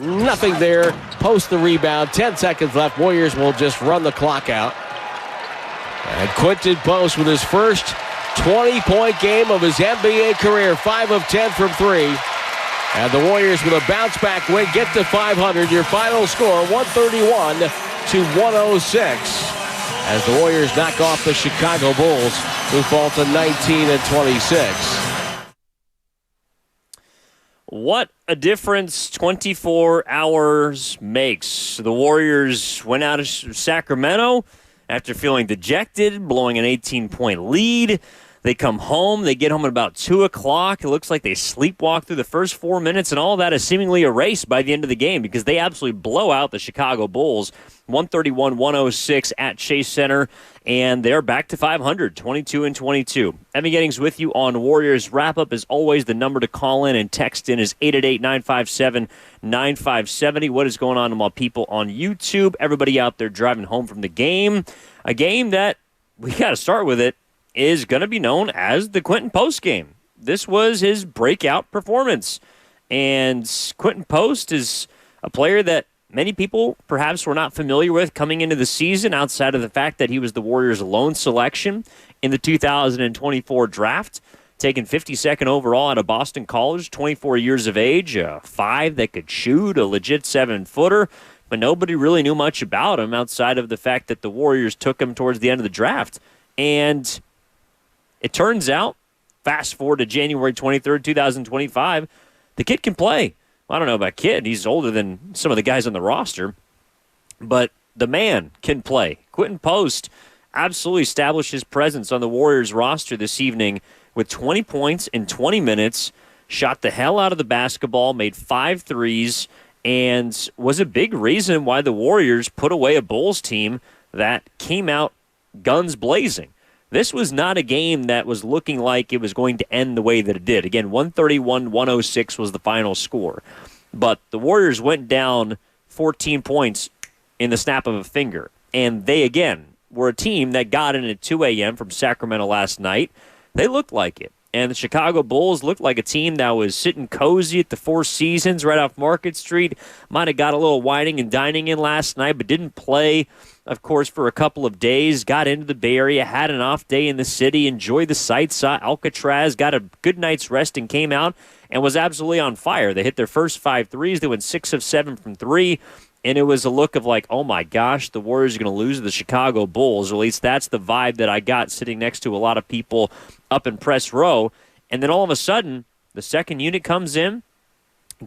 Nothing there. Post the rebound. 10 seconds left. Warriors will just run the clock out. And Quinton Post with his first 20-point game of his NBA career. 5 of 10 from 3. And the Warriors with a bounce-back win get to 500. Your final score, 131-106. As the Warriors knock off the Chicago Bulls, who fall to 19-26. What a difference 24 hours makes. The Warriors went out of Sacramento after feeling dejected, blowing an 18-point lead. They come home. They get home at about 2 o'clock. It looks like they sleepwalk through the first 4 minutes, and all that is seemingly erased by the end of the game because they absolutely blow out the Chicago Bulls, 131-106 at Chase Center, and they're back to 500, 22-22. Evan Giddings with you on Warriors Wrap-Up. As always, the number to call in and text in is 888-957-9570. What is going on to my people on YouTube? Everybody out there driving home from the game. A game that, we got to start with it, is going to be known as the Quinton Post game. This was his breakout performance. And Quinton Post is a player that many people perhaps were not familiar with coming into the season outside of the fact that he was the Warriors' lone selection in the 2024 draft, taken 52nd overall out of Boston College, 24 years of age, a 5 that could shoot, a legit 7-footer, but nobody really knew much about him outside of the fact that the Warriors took him towards the end of the draft. And it turns out, fast forward to January 23rd, 2025, the kid can play. I don't know about kid. He's older than some of the guys on the roster. But the man can play. Quinton Post absolutely established his presence on the Warriors roster this evening with 20 points in 20 minutes, shot the hell out of the basketball, made 5 threes, and was a big reason why the Warriors put away a Bulls team that came out guns blazing. This was not a game that was looking like it was going to end the way that it did. Again, 131-106 was the final score. But the Warriors went down 14 points in the snap of a finger. And they, again, were a team that got in at 2 a.m. from Sacramento last night. They looked like it. And the Chicago Bulls looked like a team that was sitting cozy at the Four Seasons right off Market Street. Might have got a little whining and dining in last night, but didn't play, of course, for a couple of days. Got into the Bay Area, had an off day in the city, enjoyed the sights, saw Alcatraz, got a good night's rest, and came out and was absolutely on fire. They hit their first 5 threes. They went 6 of 7 from 3. And it was a look of like, oh my gosh, the Warriors are going to lose to the Chicago Bulls. Or at least that's the vibe that I got sitting next to a lot of people up in press row. And then all of a sudden, the second unit comes in.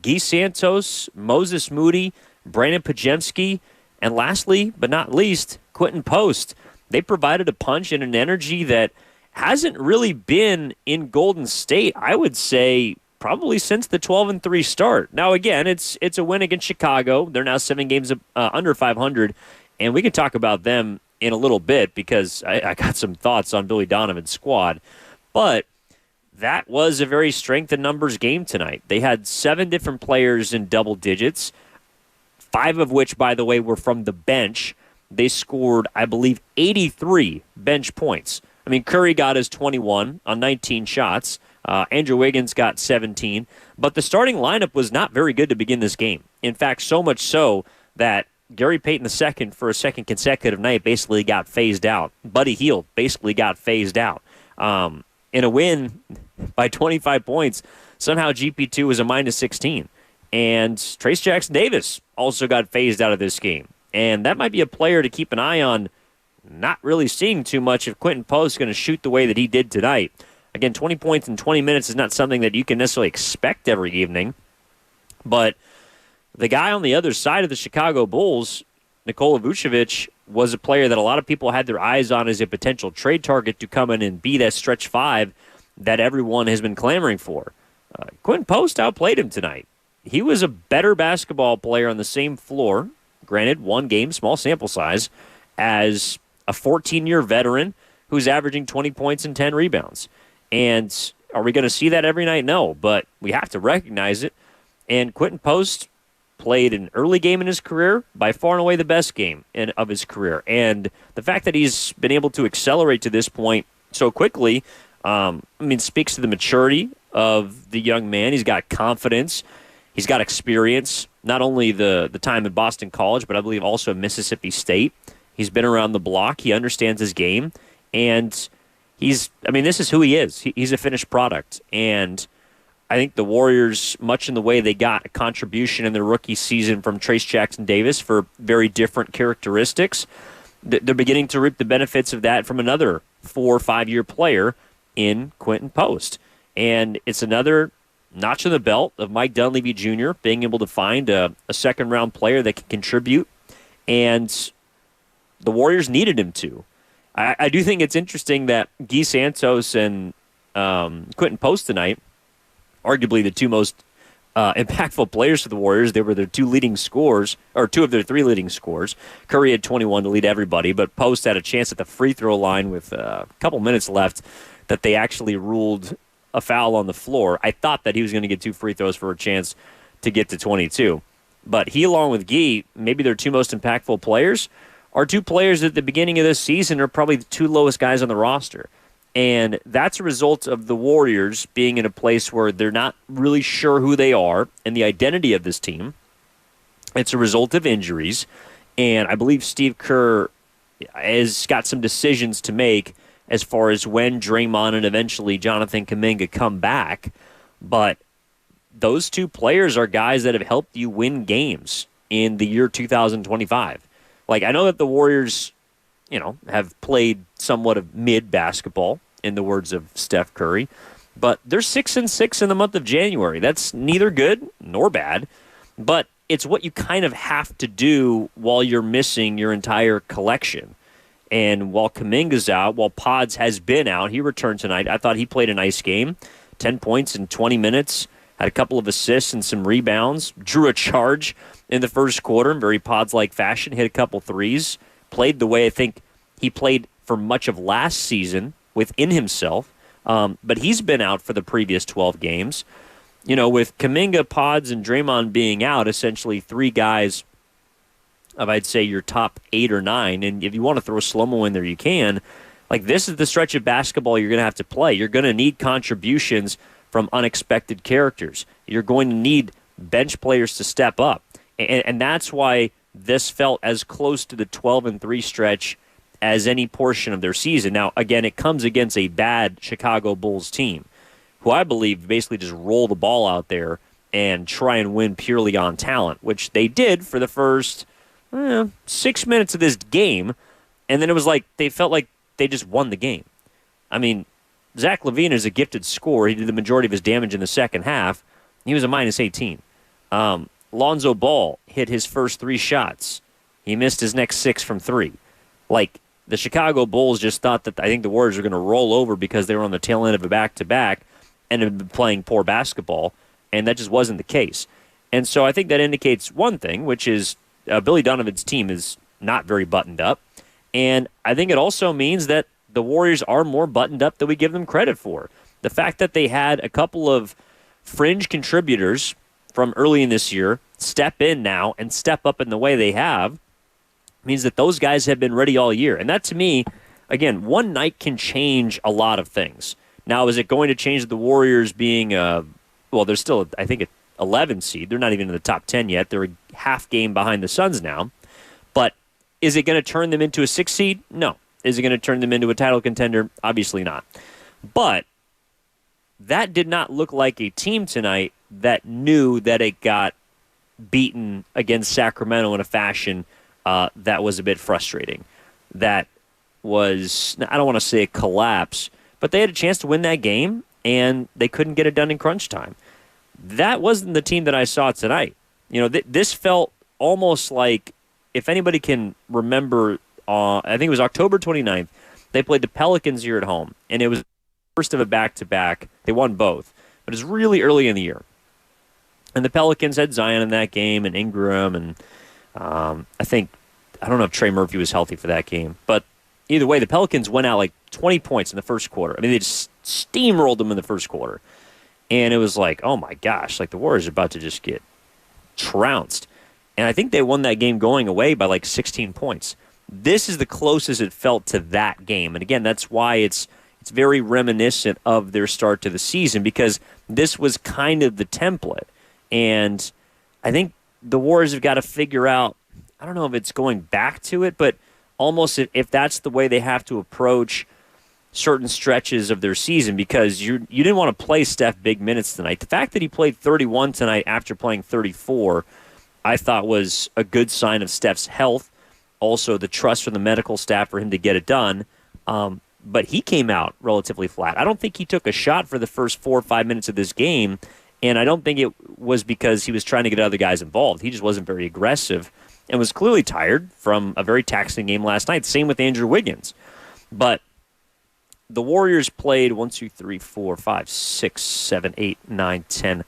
Guy Santos, Moses Moody, Brandon Pajemski, and lastly, but not least, Quinton Post. They provided a punch and an energy that hasn't really been in Golden State, I would say, probably since the 12-3 start. Now, again, it's a win against Chicago. They're now 7 games under 500, and we can talk about them in a little bit because I got some thoughts on Billy Donovan's squad. But that was a very strength in numbers game tonight. They had 7 different players in double digits, 5 of which, by the way, were from the bench. They scored, I believe, 83 bench points. I mean, Curry got his 21 on 19 shots. Andrew Wiggins got 17. But the starting lineup was not very good to begin this game. In fact, so much so that Gary Payton II, for a second consecutive night, basically got phased out. Buddy Hield basically got phased out. In a win by 25 points, somehow GP2 was a minus 16. And Trace Jackson-Davis also got phased out of this game. And that might be a player to keep an eye on, not really seeing too much if Quinton Post is going to shoot the way that he did tonight. Again, 20 points in 20 minutes is not something that you can necessarily expect every evening. But the guy on the other side of the Chicago Bulls, Nikola Vucevic, was a player that a lot of people had their eyes on as a potential trade target to come in and be that stretch 5 that everyone has been clamoring for. Quinton Post outplayed him tonight. He was a better basketball player on the same floor, granted, 1 game, small sample size, as a 14-year veteran who's averaging 20 points and 10 rebounds. And are we going to see that every night? No, but we have to recognize it. And Quinton Post played an early game in his career, by far and away the best game of his career. And the fact that he's been able to accelerate to this point so quickly, speaks to the maturity of the young man. He's got confidence. He's got experience. not only the time at Boston College, but I believe also at Mississippi State. He's been around the block. He understands his game. And this is who he is. He's a finished product. And I think the Warriors, much in the way they got a contribution in their rookie season from Trace Jackson Davis for very different characteristics, they're beginning to reap the benefits of that from another 4 or 5 year player in Quinton Post. And it's another notch in the belt of Mike Dunleavy Jr. being able to find a second-round player that can contribute, and the Warriors needed him to. I do think it's interesting that Guy Santos and Quinton Post tonight, arguably the two most impactful players for the Warriors. They were their two leading scorers, or two of their three leading scorers. Curry had 21 to lead everybody, but Post had a chance at the free throw line with a couple minutes left that they actually ruled a foul on the floor. I thought that he was going to get 2 free throws for a chance to get to 22. But he, along with Guy, maybe their two most impactful players, are two players at the beginning of this season are probably the two lowest guys on the roster. And that's a result of the Warriors being in a place where they're not really sure who they are and the identity of this team. It's a result of injuries. And I believe Steve Kerr has got some decisions to make as far as when Draymond and eventually Jonathan Kuminga come back. But those two players are guys that have helped you win games in the year 2025. Like, I know that the Warriors, have played somewhat of mid basketball, in the words of Steph Curry, but they're 6-6 in the month of January. That's neither good nor bad, but it's what you kind of have to do while you're missing your entire collection. And while Kuminga's out, while Pods has been out, he returned tonight. I thought he played a nice game. 10 points in 20 minutes, had a couple of assists and some rebounds, drew a charge in the first quarter in very Pods-like fashion, hit a couple threes, played the way I think he played for much of last season within himself. But he's been out for the previous 12 games. With Kuminga, Pods, and Draymond being out, essentially three guys of, I'd say, your top 8 or 9, and if you want to throw slow-mo in there, you can. Like, this is the stretch of basketball you're going to have to play. You're going to need contributions from unexpected characters. You're going to need bench players to step up. And that's why this felt as close to the 12-3 stretch as any portion of their season. Now, again, it comes against a bad Chicago Bulls team, who I believe basically just roll the ball out there and try and win purely on talent, which they did for the first 6 minutes of this game, and then it was like they felt like they just won the game. I mean, Zach LaVine is a gifted scorer. He did the majority of his damage in the second half. He was a minus 18. Lonzo Ball hit his first 3 shots. He missed his next 6 from 3. Like, the Chicago Bulls just thought that I think the Warriors were going to roll over because they were on the tail end of a back-to-back and had been playing poor basketball, and that just wasn't the case. And so I think that indicates one thing, which is Billy Donovan's team is not very buttoned up. And I think it also means that the Warriors are more buttoned up than we give them credit for. The fact that they had a couple of fringe contributors from early in this year step in now and step up in the way they have means that those guys have been ready all year. And that, to me, again, one night can change a lot of things. Now, is it going to change the Warriors being they're still, I think, 11 seed. They're not even in the top 10 yet. They're a half game behind the Suns now. But is it going to turn them into a 6 seed? No. Is it going to turn them into a title contender? Obviously not. But that did not look like a team tonight that knew that it got beaten against Sacramento in a fashion that was a bit frustrating. That was, I don't want to say a collapse, but they had a chance to win that game, and they couldn't get it done in crunch time. That wasn't the team that I saw tonight. This felt almost like, if anybody can remember, I think it was October 29th, they played the Pelicans here at home, and it was the first of a back-to-back. They won both, but it was really early in the year. And the Pelicans had Zion in that game, and Ingram, and I don't know if Trey Murphy was healthy for that game, but either way, the Pelicans went out like 20 points in the first quarter. I mean, they just steamrolled them in the first quarter. And it was like, oh my gosh, like the Warriors are about to just get trounced. And I think they won that game going away by like 16 points. This is the closest it felt to that game. And again, that's why it's very reminiscent of their start to the season, because this was kind of the template. And I think the Warriors have got to figure out, I don't know if it's going back to it, but almost if that's the way they have to approach certain stretches of their season, because you didn't want to play Steph big minutes tonight. The fact that he played 31 tonight after playing 34, I thought was a good sign of Steph's health. Also, the trust from the medical staff for him to get it done. But he came out relatively flat. I don't think he took a shot for the first 4 or 5 minutes of this game, and I don't think it was because he was trying to get other guys involved. He just wasn't very aggressive and was clearly tired from a very taxing game last night. Same with Andrew Wiggins. But the Warriors played 1, 2, 3, 4, 5, 6, 7, 8, 9, 10.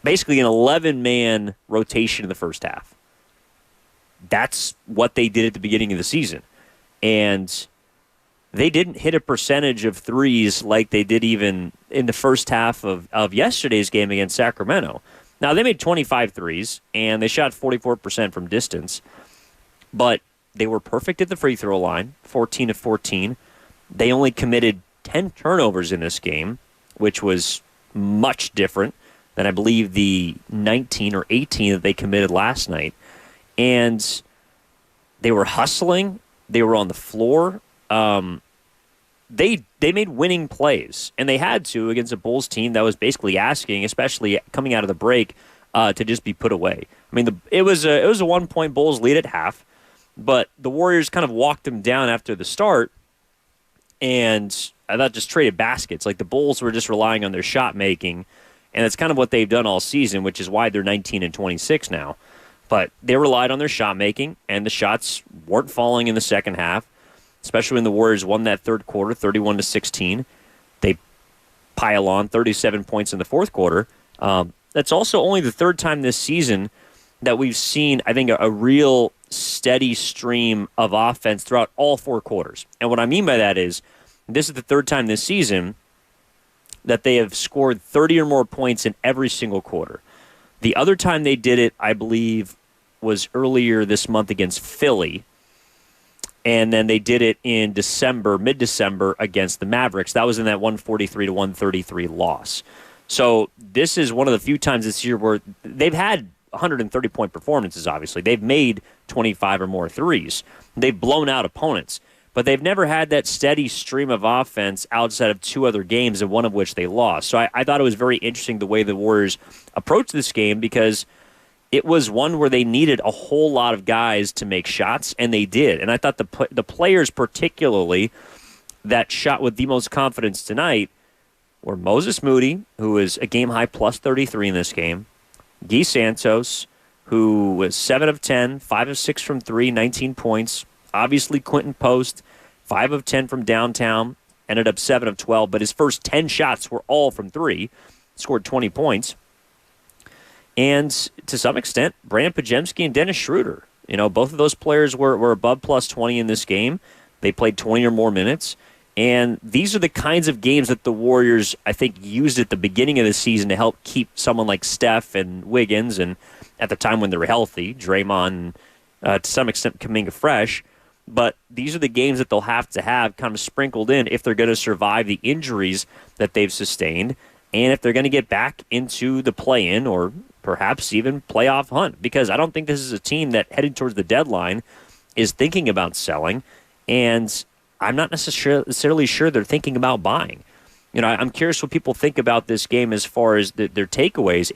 Basically an 11-man rotation in the first half. That's what they did at the beginning of the season. And they didn't hit a percentage of threes like they did even in the first half of yesterday's game against Sacramento. Now, they made 25 threes, and they shot 44% from distance, but they were perfect at the free throw line, 14 of 14. They only committed 10 turnovers in this game, which was much different than I believe the 19 or 18 that they committed last night. And they were hustling. They were on the floor. They made winning plays, and they had to against a Bulls team that was basically asking, especially coming out of the break, to just be put away. I mean, it was a 1-point Bulls lead at half, but the Warriors kind of walked them down after the start, and I thought just traded baskets. Like the Bulls were just relying on their shot making, and that's kind of what they've done all season, which is why they're 19 and 26 now. But they relied on their shot making, and the shots weren't falling in the second half. Especially when the Warriors won that third quarter, 31-16. They pile on 37 points in the fourth quarter. That's also only the third time this season that we've seen, I think, a real steady stream of offense throughout all four quarters. And what I mean by that is, this is the third time this season that they have scored 30 or more points in every single quarter. The other time they did it, I believe, was earlier this month against Philly. And then they did it in December, mid-December, against the Mavericks. That was in that 143-133 loss. So this is one of the few times this year where they've had 130-point performances, obviously. They've made 25 or more threes. They've blown out opponents. But they've never had that steady stream of offense outside of two other games, and one of which they lost. So I thought it was very interesting the way the Warriors approached this game, because it was one where they needed a whole lot of guys to make shots, and they did. And I thought the players particularly that shot with the most confidence tonight were Moses Moody, who was a game-high plus 33 in this game, Guy Santos, who was 7 of 10, 5 of 6 from 3, 19 points. Obviously, Quinton Post, 5 of 10 from downtown, ended up 7 of 12, but his first 10 shots were all from 3, scored 20 points. And to some extent, Brandon Pajemski and Dennis Schroeder. You know, both of those players were above plus 20 in this game. They played 20 or more minutes. And these are the kinds of games that the Warriors, I think, used at the beginning of the season to help keep someone like Steph and Wiggins, and at the time when they were healthy, Draymond, to some extent, Kuminga fresh. But these are the games that they'll have to have kind of sprinkled in if they're going to survive the injuries that they've sustained, and if they're going to get back into the play-in or perhaps even playoff hunt. Because I don't think this is a team that, heading towards the deadline, is thinking about selling, and I'm not necessarily sure they're thinking about buying. You know, I'm curious what people think about this game as far as their takeaways.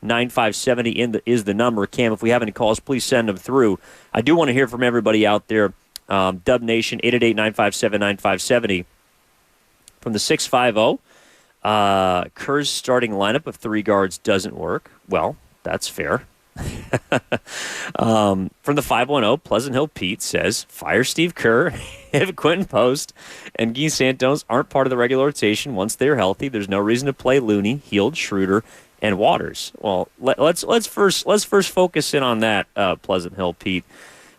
888-957-9570 is the number. Cam, if we have any calls, please send them through. I do want to hear from everybody out there. Dub Nation, 888-957-9570. From the 650, Kerr's starting lineup of 3 guards doesn't work. Well, that's fair. From the 510, Pleasant Hill Pete says, fire Steve Kerr if Quinton Post and Guy Santos aren't part of the regular rotation once they're healthy. There's no reason to play Looney, Hield, Schroeder, and Waters. Well, let's first focus in on that, Pleasant Hill Pete,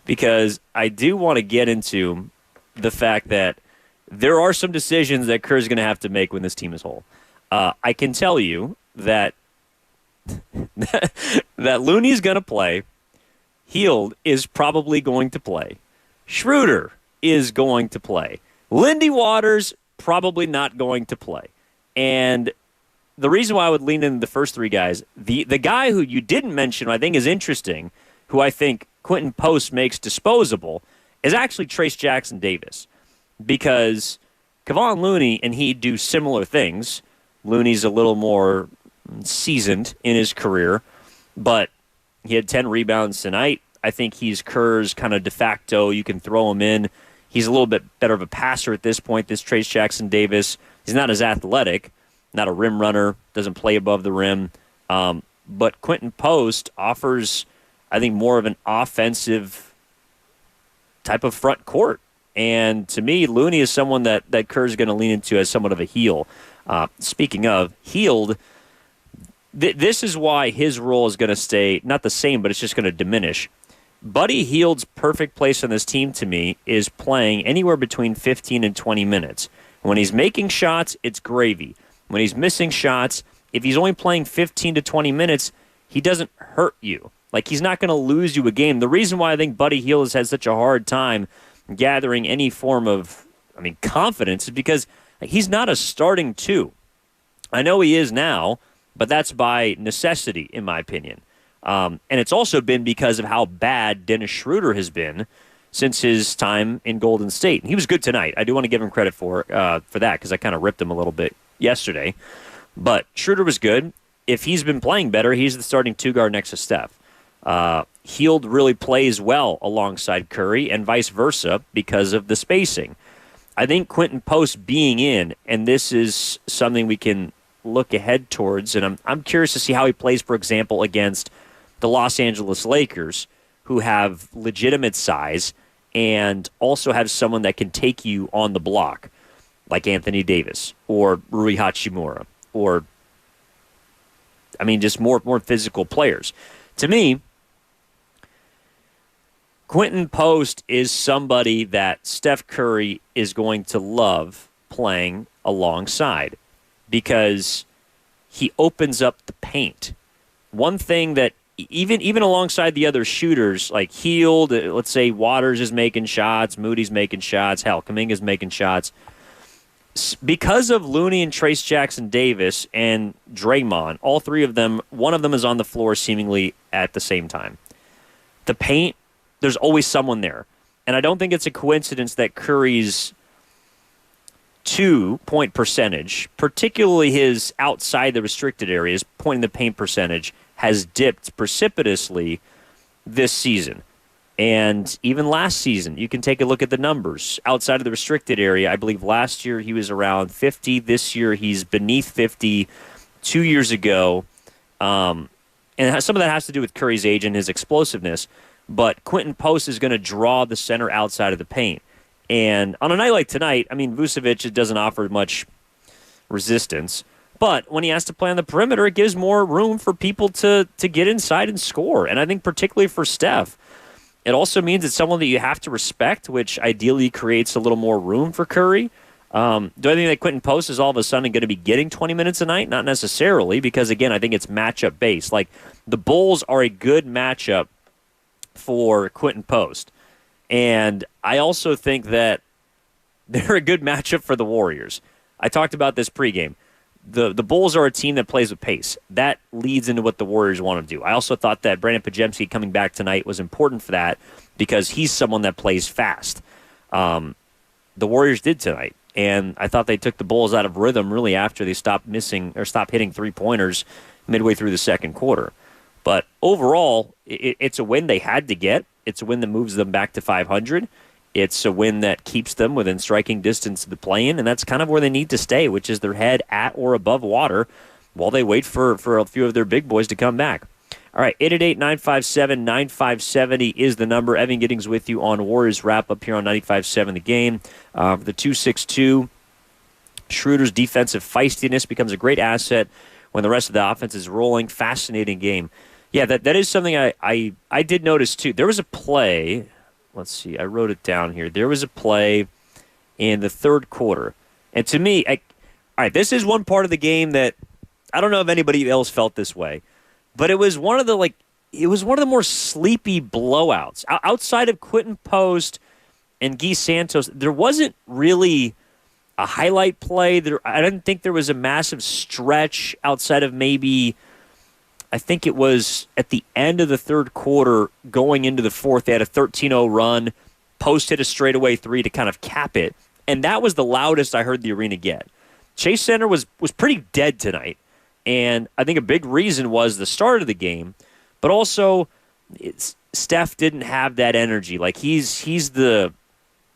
because I do want to get into the fact that there are some decisions that Kerr's going to have to make when this team is whole. I can tell you that that Looney's going to play. Hield is probably going to play. Schroeder is going to play. Lindy Waters probably not going to play. And the reason why I would lean into the first three guys, the guy who you didn't mention, who I think is interesting, who I think Quinton Post makes disposable, is actually Trace Jackson Davis. Because Kevon Looney and he do similar things. Looney's a little more seasoned in his career, but he had 10 rebounds tonight. I think he's Kerr's kind of de facto. You can throw him in. He's a little bit better of a passer at this point, this Trace Jackson Davis. He's not as athletic, not a rim runner, doesn't play above the rim. But Quinton Post offers, I think, more of an offensive type of front court. And to me, Looney is someone that Kerr's going to lean into as somewhat of a heel. Speaking of healed, this is why his role is going to stay not the same, but it's just going to diminish. Buddy Hield's perfect place on this team to me is playing anywhere between 15 and 20 minutes. When he's making shots, it's gravy. When he's missing shots, if he's only playing 15 to 20 minutes, he doesn't hurt you. Like, he's not going to lose you a game. The reason why I think Buddy Hield has had such a hard time gathering any form of, confidence is because he's not a starting two. I know he is now, but that's by necessity, in my opinion. And it's also been because of how bad Dennis Schroeder has been since his time in Golden State. And he was good tonight. I do want to give him credit for that because I kind of ripped him a little bit yesterday. But Schroeder was good. If he's been playing better, he's the starting two guard next to Steph. Hield really plays well alongside Curry and vice versa because of the spacing. I think Quinton Post being in, and this is something we can look ahead towards, and I'm curious to see how he plays, for example, against the Los Angeles Lakers, who have legitimate size and also have someone that can take you on the block, like Anthony Davis or Rui Hachimura, or, just more physical players. To me, Quinton Post is somebody that Steph Curry is going to love playing alongside because he opens up the paint. One thing that even alongside the other shooters, like Hield, let's say Waters is making shots, Moody's making shots, hell, Kuminga's making shots. Because of Looney and Trace Jackson Davis and Draymond, all three of them, one of them is on the floor seemingly at the same time. The paint, there's always someone there. And I don't think it's a coincidence that Curry's 2-point percentage, particularly his outside the restricted areas, point in the paint percentage, has dipped precipitously this season. And even last season, you can take a look at the numbers. Outside of the restricted area, I believe last year he was around 50. This year he's beneath 50. 2 years ago. And some of that has to do with Curry's age and his explosiveness. But Quinton Post is going to draw the center outside of the paint. And on a night like tonight, Vucevic doesn't offer much resistance. But when he has to play on the perimeter, it gives more room for people to get inside and score. And I think particularly for Steph, it also means it's someone that you have to respect, which ideally creates a little more room for Curry. Do I think that Quinton Post is all of a sudden going to be getting 20 minutes a night? Not necessarily, because, again, I think it's matchup-based. Like, the Bulls are a good matchup for Quinton Post. And I also think that they're a good matchup for the Warriors. I talked about this pregame. The Bulls are a team that plays with pace. That leads into what the Warriors want to do. I also thought that Brandon Podziemski coming back tonight was important for that because he's someone that plays fast. The Warriors did tonight, and I thought they took the Bulls out of rhythm really after they stopped hitting three-pointers midway through the second quarter. But overall, it's a win they had to get. It's a win that moves them back to 500. It's a win that keeps them within striking distance of the play-in, and that's kind of where they need to stay, which is their head at or above water while they wait for a few of their big boys to come back. All right, 888-957-9570 is the number. Evan Giddings with you on Warriors Wrap-Up here on 95.7 The Game. The 2-6-2, Schroeder's defensive feistiness becomes a great asset when the rest of the offense is rolling. Fascinating game. Yeah, that is something I did notice, too. There was a play... Let's see, I wrote it down here. There was a play in the third quarter. And to me, all right, this is one part of the game that I don't know if anybody else felt this way, but it was one of the more sleepy blowouts. Outside of Quinton Post and Guy Santos, there wasn't really a highlight play. I didn't think there was a massive stretch outside of maybe, I think it was at the end of the third quarter going into the fourth. They had a 13-0 run. Post hit a straightaway three to kind of cap it. And that was the loudest I heard the arena get. Chase Center was pretty dead tonight. And I think a big reason was the start of the game. But also, Steph didn't have that energy. Like, he's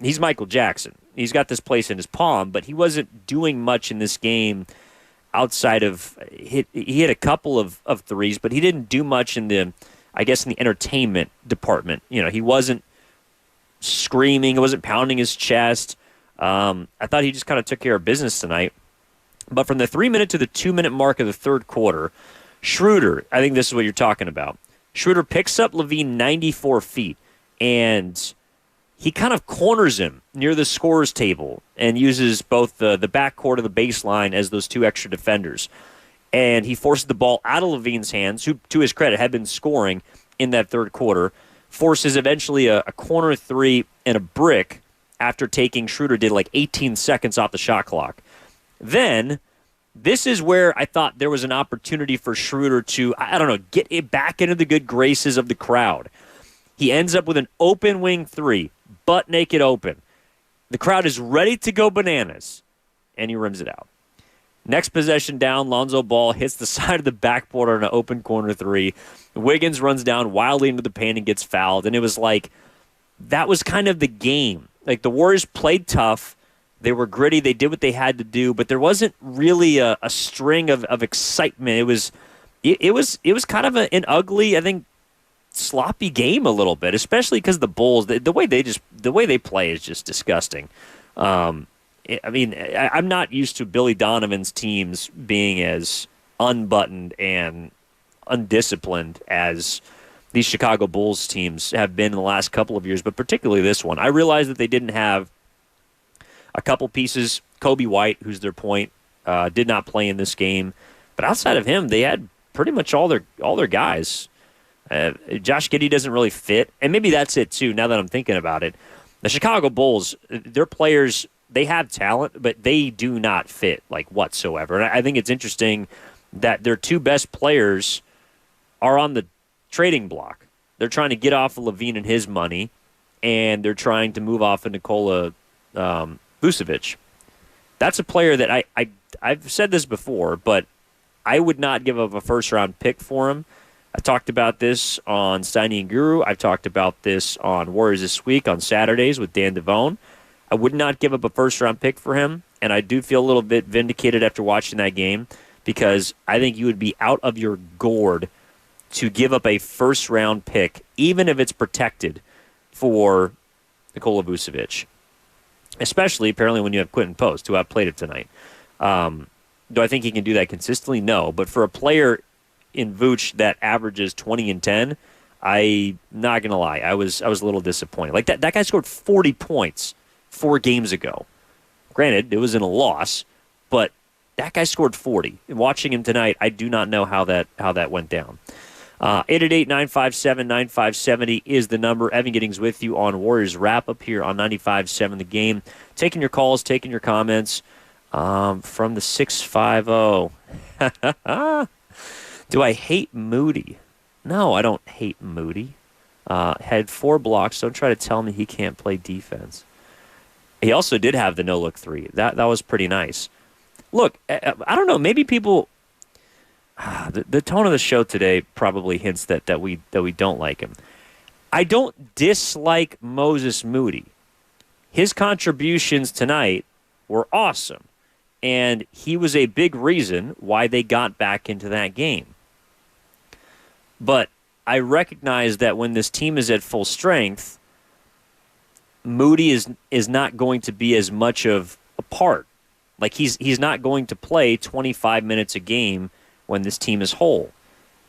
Michael Jackson. He's got this place in his palm, but he wasn't doing much in this game outside of he hit a couple of threes, but he didn't do much in the entertainment department. He wasn't screaming, he wasn't pounding his chest. I thought he just kind of took care of business tonight. But from the 3-minute to the 2-minute mark of the third quarter, Schroeder, I think this is what you're talking about. Schroeder picks up Levine 94 feet, and he kind of corners him near the scorer's table and uses both the backcourt of the baseline as those two extra defenders. And he forces the ball out of Levine's hands, who, to his credit, had been scoring in that third quarter, forces eventually a corner three and a brick after taking Schroeder did like 18 seconds off the shot clock. Then, this is where I thought there was an opportunity for Schroeder to, get it back into the good graces of the crowd. He ends up with an open wing three, butt naked open. The crowd is ready to go bananas, and he rims it out. Next possession down, Lonzo Ball hits the side of the backboard on an open corner three. Wiggins runs down wildly into the paint and gets fouled, and it was like, that was kind of the game. Like, the Warriors played tough. They were gritty. They did what they had to do, but there wasn't really a string of excitement. It was kind of an ugly, I think, sloppy game a little bit, especially because the Bulls, the way they play is just disgusting. I'm not used to Billy Donovan's teams being as unbuttoned and undisciplined as these Chicago Bulls teams have been in the last couple of years, but particularly this one. I realized that they didn't have a couple pieces. Kobe White, who's their point, did not play in this game, but outside of him, they had pretty much all their guys. Josh Giddey doesn't really fit, and maybe that's it too, now that I'm thinking about it. The Chicago Bulls, their players, they have talent, but they do not fit, like, whatsoever. And I think it's interesting that their two best players are on the trading block. They're trying to get off of Levine and his money, and they're trying to move off of Nikola Vucevic. That's a player that I've said this before, but I would not give up a first-round pick for him. I talked about this on Steiny and Guru. I've talked about this on Warriors This Week on Saturdays with Dan Devone. I would not give up a first-round pick for him, and I do feel a little bit vindicated after watching that game because I think you would be out of your gourd to give up a first-round pick, even if it's protected, for Nikola Vucevic. Especially, apparently, when you have Quinton Post, who outplayed it tonight. Do I think he can do that consistently? No. But for a player in Vooch that averages 20 and 10, I'm not going to lie. I was a little disappointed. Like, that guy scored 40 points 4 games ago. Granted, it was in a loss, but that guy scored 40. And watching him tonight, I do not know how that went down. 888-957-9570 is the number. Evan Giddings with you on Warriors Wrap Up here on 95.7 The Game. Taking your calls, taking your comments from the 650. Do I hate Moody? No, I don't hate Moody. Had 4 blocks. Don't try to tell me he can't play defense. He also did have the no-look 3. That was pretty nice. Look, I don't know. Maybe people... The tone of the show today probably hints that we don't like him. I don't dislike Moses Moody. His contributions tonight were awesome, and he was a big reason why they got back into that game. But I recognize that when this team is at full strength, Moody is not going to be as much of a part. Like, he's not going to play 25 minutes a game when this team is whole.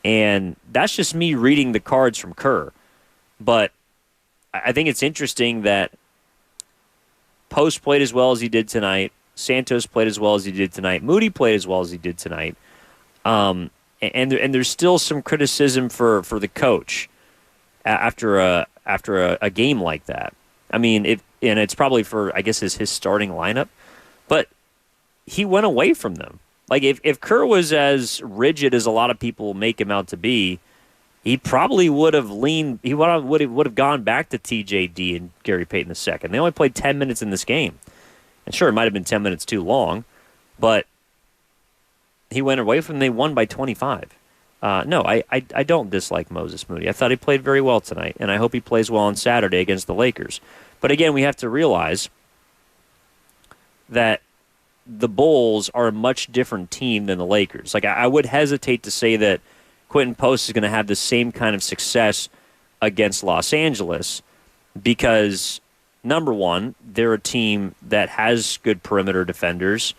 And that's just me reading the cards from Kerr. But I think it's interesting that Post played as well as he did tonight. Santos played as well as he did tonight. Moody played as well as he did tonight. And there's still some criticism for the coach after a game like that. I mean, it's probably for, I guess, his starting lineup. but he went away from them. Like, if Kerr was as rigid as a lot of people make him out to be, he probably would have leaned. He would have gone back to TJD and Gary Payton II. They only played 10 minutes in this game, and sure, it might have been 10 minutes too long, but he went away from them. They won by 25. No, I don't dislike Moses Moody. I thought he played very well tonight, and I hope he plays well on Saturday against the Lakers. But again, we have to realize that the Bulls are a much different team than the Lakers. Like, I would hesitate to say that Quinton Post is going to have the same kind of success against Los Angeles because, number one, they're a team that has good perimeter defenders.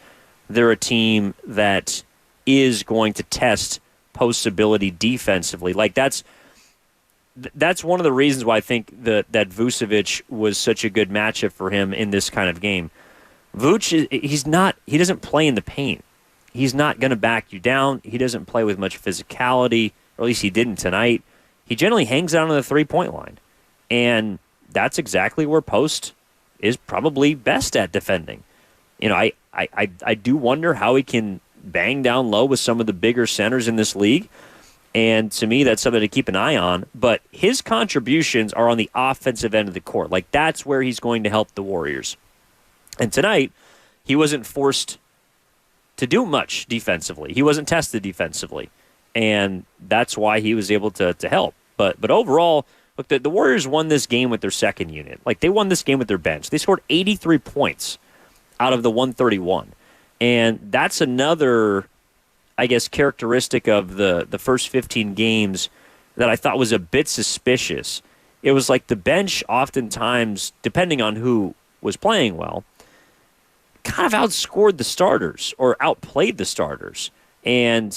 They're a team that is going to test Post's ability defensively. Like, that's one of the reasons why I think that Vucevic was such a good matchup for him in this kind of game. Vooch, he doesn't play in the paint. He's not going to back you down. He doesn't play with much physicality, or at least he didn't tonight. He generally hangs out on the three-point line. And that's exactly where Post is probably best at defending. You know, I do wonder how he can bang down low with some of the bigger centers in this league. And to me, that's something to keep an eye on. But his contributions are on the offensive end of the court. Like, that's where he's going to help the Warriors. And tonight, he wasn't forced to do much defensively. He wasn't tested defensively. And that's why he was able to help. But overall, look, the Warriors won this game with their second unit. Like, they won this game with their bench. They scored 83 points out of the 131. And that's another, I guess, characteristic of the first 15 games that I thought was a bit suspicious. It was like the bench oftentimes, depending on who was playing well, kind of outscored the starters or outplayed the starters. And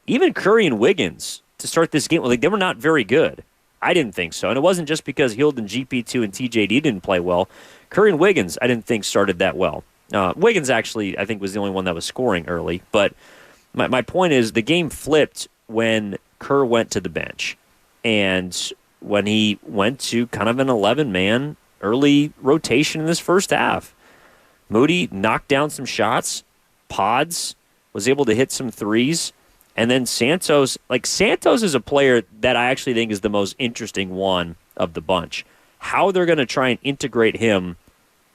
even Curry and Wiggins to start this game, like, they were not very good. I didn't think so. And it wasn't just because Hield and GP2 and TJD didn't play well. Curry and Wiggins, I didn't think started that well. Wiggins actually, I think, was the only one that was scoring early. But my point is the game flipped when Kerr went to the bench. And when he went to kind of an 11-man early rotation in this first half. Moody knocked down some shots. Pods was able to hit some threes. And then Santos is a player that I actually think is the most interesting one of the bunch. How they're going to try and integrate him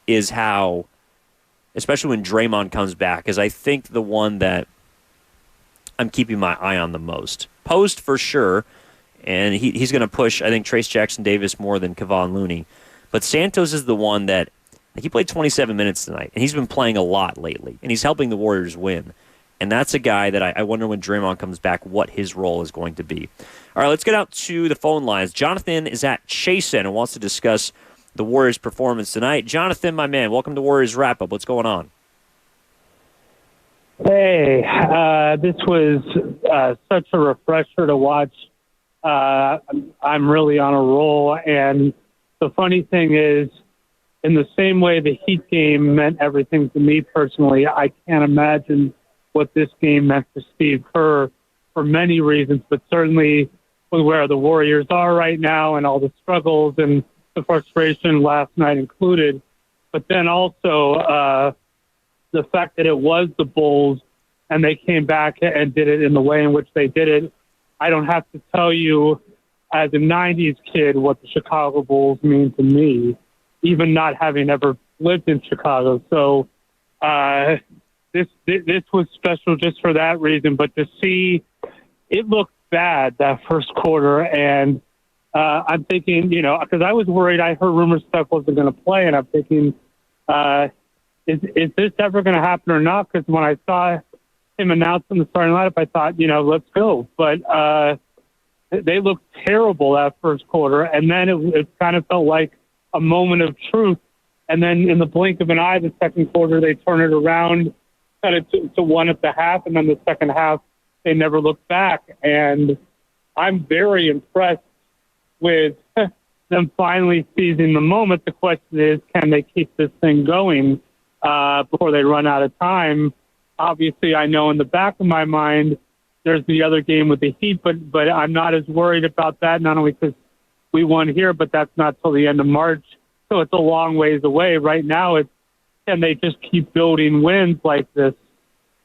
is how, especially when Draymond comes back, is I think the one that I'm keeping my eye on the most. Post for sure, and he's going to push, I think, Trace Jackson-Davis more than Kevon Looney. But Santos is the one that, he played 27 minutes tonight, and he's been playing a lot lately, and he's helping the Warriors win. And that's a guy that I wonder when Draymond comes back what his role is going to be. All right, let's get out to the phone lines. Jonathan is at Chasen and wants to discuss the Warriors' performance tonight. Jonathan, my man, welcome to Warriors Wrap-Up. What's going on? Hey, this was such a refresher to watch. I'm really on a roll, and the funny thing is, in the same way the Heat game meant everything to me personally, I can't imagine what this game meant to Steve Kerr for many reasons, but certainly with where the Warriors are right now and all the struggles and the frustration last night included. But then also the fact that it was the Bulls and they came back and did it in the way in which they did it. I don't have to tell you as a 90s kid what the Chicago Bulls mean to me, even not having ever lived in Chicago. So this was special just for that reason. But to see it looked bad that first quarter, and I'm thinking, because I was worried. I heard rumors Steph wasn't going to play, and I'm thinking, is this ever going to happen or not? Because when I saw him announce in the starting lineup, I thought, let's go. But they looked terrible that first quarter, and then it kind of felt like a moment of truth. And then in the blink of an eye, the second quarter, they turn it around, cut it to one at the half, and then the second half, they never looked back. And I'm very impressed with them finally seizing the moment. The question is, can they keep this thing going before they run out of time? Obviously, I know in the back of my mind, there's the other game with the Heat, but I'm not as worried about that, not only because we won here, but that's not till the end of March. So it's a long ways away. Right now, it's can they just keep building wins like this?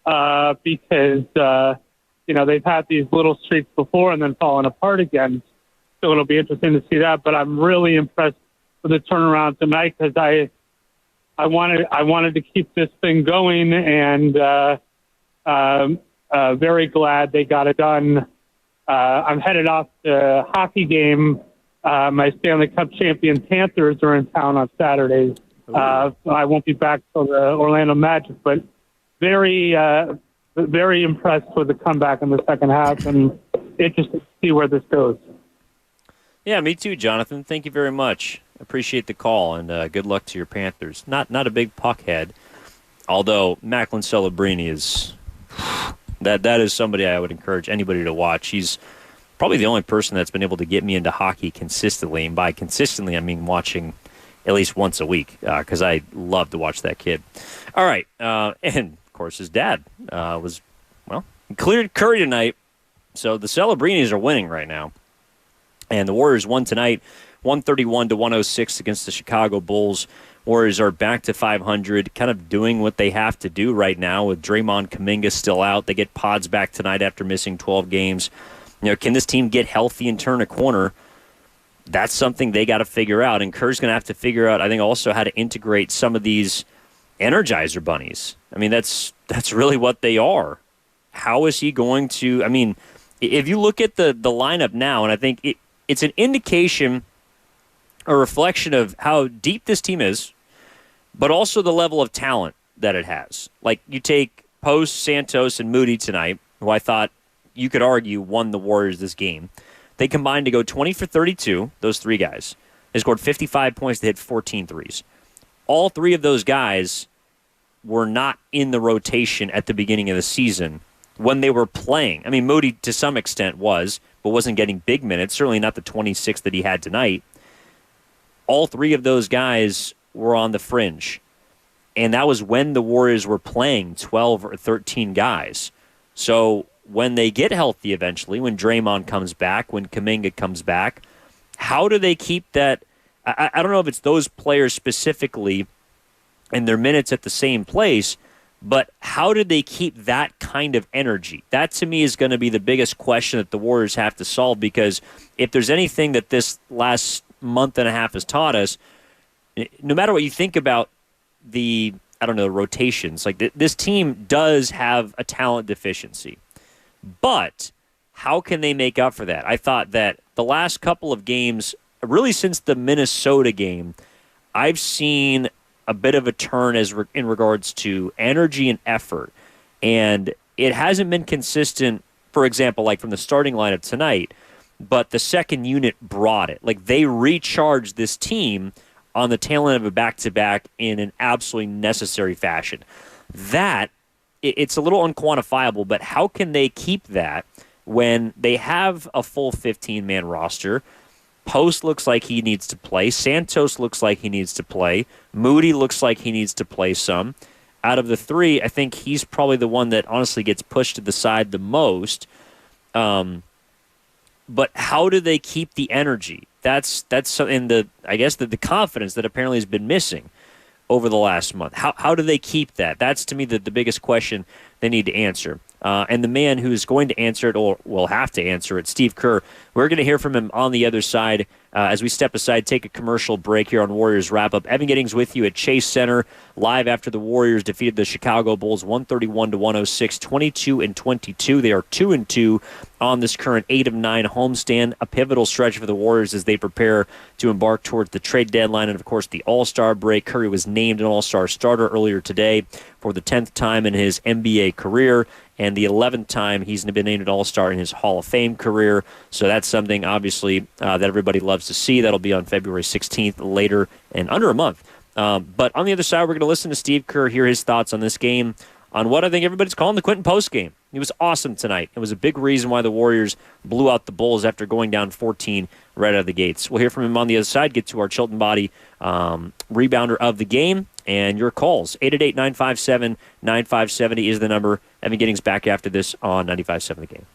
Because, they've had these little streaks before and then falling apart again. So it'll be interesting to see that. But I'm really impressed with the turnaround tonight because I wanted to keep this thing going, and very glad they got it done. I'm headed off to a hockey game. My Stanley Cup champion Panthers are in town on Saturdays. I won't be back till the Orlando Magic, but very impressed with the comeback in the second half, and interested to see where this goes. Yeah, me too, Jonathan. Thank you very much. Appreciate the call, and good luck to your Panthers. Not a big puck head, although Macklin Celebrini is that is somebody I would encourage anybody to watch. He's probably the only person that's been able to get me into hockey consistently, and by consistently I mean watching at least once a week because I love to watch that kid. All right, and of course his dad he cleared Curry tonight, so the Celebrinis are winning right now. And the Warriors won tonight, 131-106 against the Chicago Bulls. Warriors are back to 500, kind of doing what they have to do right now with Draymond Kuminga still out. They get Pods back tonight after missing 12 games. Can this team get healthy and turn a corner? That's something they got to figure out. And Kerr's going to have to figure out, I think, also how to integrate some of these Energizer bunnies. I mean, that's really what they are. How is he going to? I mean, if you look at the lineup now, and I think it's an indication, a reflection of how deep this team is, but also the level of talent that it has. Like, you take Post, Santos, and Moody tonight, who I thought you could argue won the Warriors this game. They combined to go 20 for 32, those three guys. They scored 55 points. They hit 14 threes. All three of those guys were not in the rotation at the beginning of the season when they were playing. I mean, Moody to some extent was, but wasn't getting big minutes, certainly not the 26 that he had tonight. All three of those guys were on the fringe. And that was when the Warriors were playing 12 or 13 guys. So when they get healthy eventually, when Draymond comes back, when Kuminga comes back, how do they keep that? I don't know if it's those players specifically and their minutes at the same place, but how do they keep that kind of energy? That, to me, is going to be the biggest question that the Warriors have to solve, because if there's anything that this last month and a half has taught us, no matter what you think about the rotations, like this team does have a talent deficiency. But how can they make up for that? I thought that the last couple of games, really since the Minnesota game, I've seen a bit of a turn in regards to energy and effort. And it hasn't been consistent, for example, like from the starting lineup tonight, but the second unit brought it. Like, they recharged this team on the tail end of a back-to-back in an absolutely necessary fashion. That, it's a little unquantifiable, but how can they keep that when they have a full 15-man roster? Post looks like he needs to play. Santos looks like he needs to play. Moody looks like he needs to play some. Out of the three, I think he's probably the one that honestly gets pushed to the side the most. But how do they keep the energy? That's something the confidence that apparently has been missing over the last month. How do they keep that? That's, to me, the biggest question they need to answer. And the man who's going to answer it, or will have to answer it, Steve Kerr. We're going to hear from him on the other side as we step aside, take a commercial break here on Warriors Wrap-Up. Evan Giddings with you at Chase Center, live after the Warriors defeated the Chicago Bulls 131-106, 22-22. They are 2-2 on this current 8-9 homestand, a pivotal stretch for the Warriors as they prepare to embark towards the trade deadline and, of course, the All-Star break. Curry was named an All-Star starter earlier today for the 10th time in his NBA career, and the 11th time he's been named an All-Star in his Hall of Fame career. So that's something, obviously, that everybody loves to see. That'll be on February 16th, later in under a month. But on the other side, we're going to listen to Steve Kerr, hear his thoughts on this game, on what I think everybody's calling the Quinton Post game. He was awesome tonight. It was a big reason why the Warriors blew out the Bulls after going down 14 right out of the gates. We'll hear from him on the other side, get to our Chilton Body rebounder of the game, and your calls. 888-957-9570 is the number. Evan Giddings back after this on 95.7 The Game.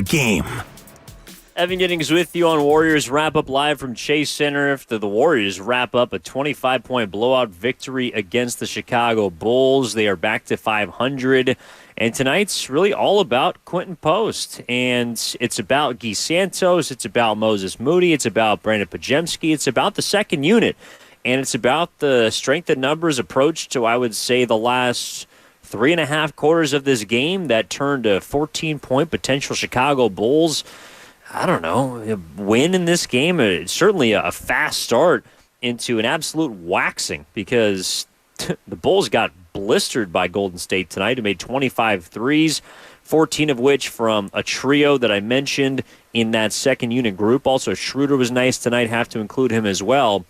game. Evan Giddings with you on Warriors Wrap-Up live from Chase Center after the Warriors wrap up a 25-point blowout victory against the Chicago Bulls. They are back to 500, and tonight's really all about Quinton Post, and it's about Guy Santos, it's about Moses Moody, it's about Brandon Pajemski, it's about the second unit, and it's about the strength in numbers approach to, I would say, the last 3.5 quarters of this game that turned a 14-point potential Chicago Bulls, I don't know, win in this game. It's certainly a fast start into an absolute waxing because the Bulls got blistered by Golden State tonight, who made 25 threes, 14 of which from a trio that I mentioned in that second unit group. Also, Schroeder was nice tonight, have to include him as well.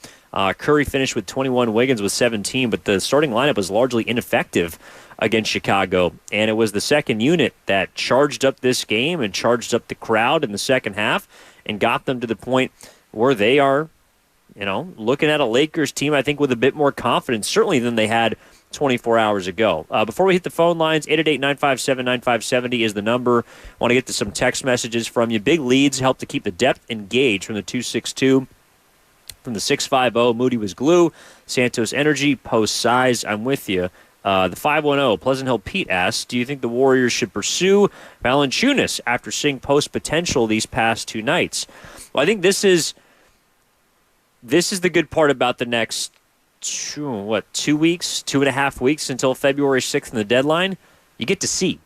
Curry finished with 21, Wiggins with 17, but the starting lineup was largely ineffective against Chicago, and it was the second unit that charged up this game and charged up the crowd in the second half and got them to the point where they are, looking at a Lakers team, I think, with a bit more confidence, certainly than they had 24 hours ago. Before we hit the phone lines, 888-957-9570 is the number. I want to get to some text messages from you. Big leads help to keep the depth engaged from the 262. From the 650, Moody was glue. Santos energy, Post size. I'm with you. The 510, Pleasant Hill Pete asks, do you think the Warriors should pursue Valanciunas after seeing Post potential these past 2 nights? Well, I think this is the good part about the next 2 weeks, 2.5 weeks until February 6th and the deadline. You get to see.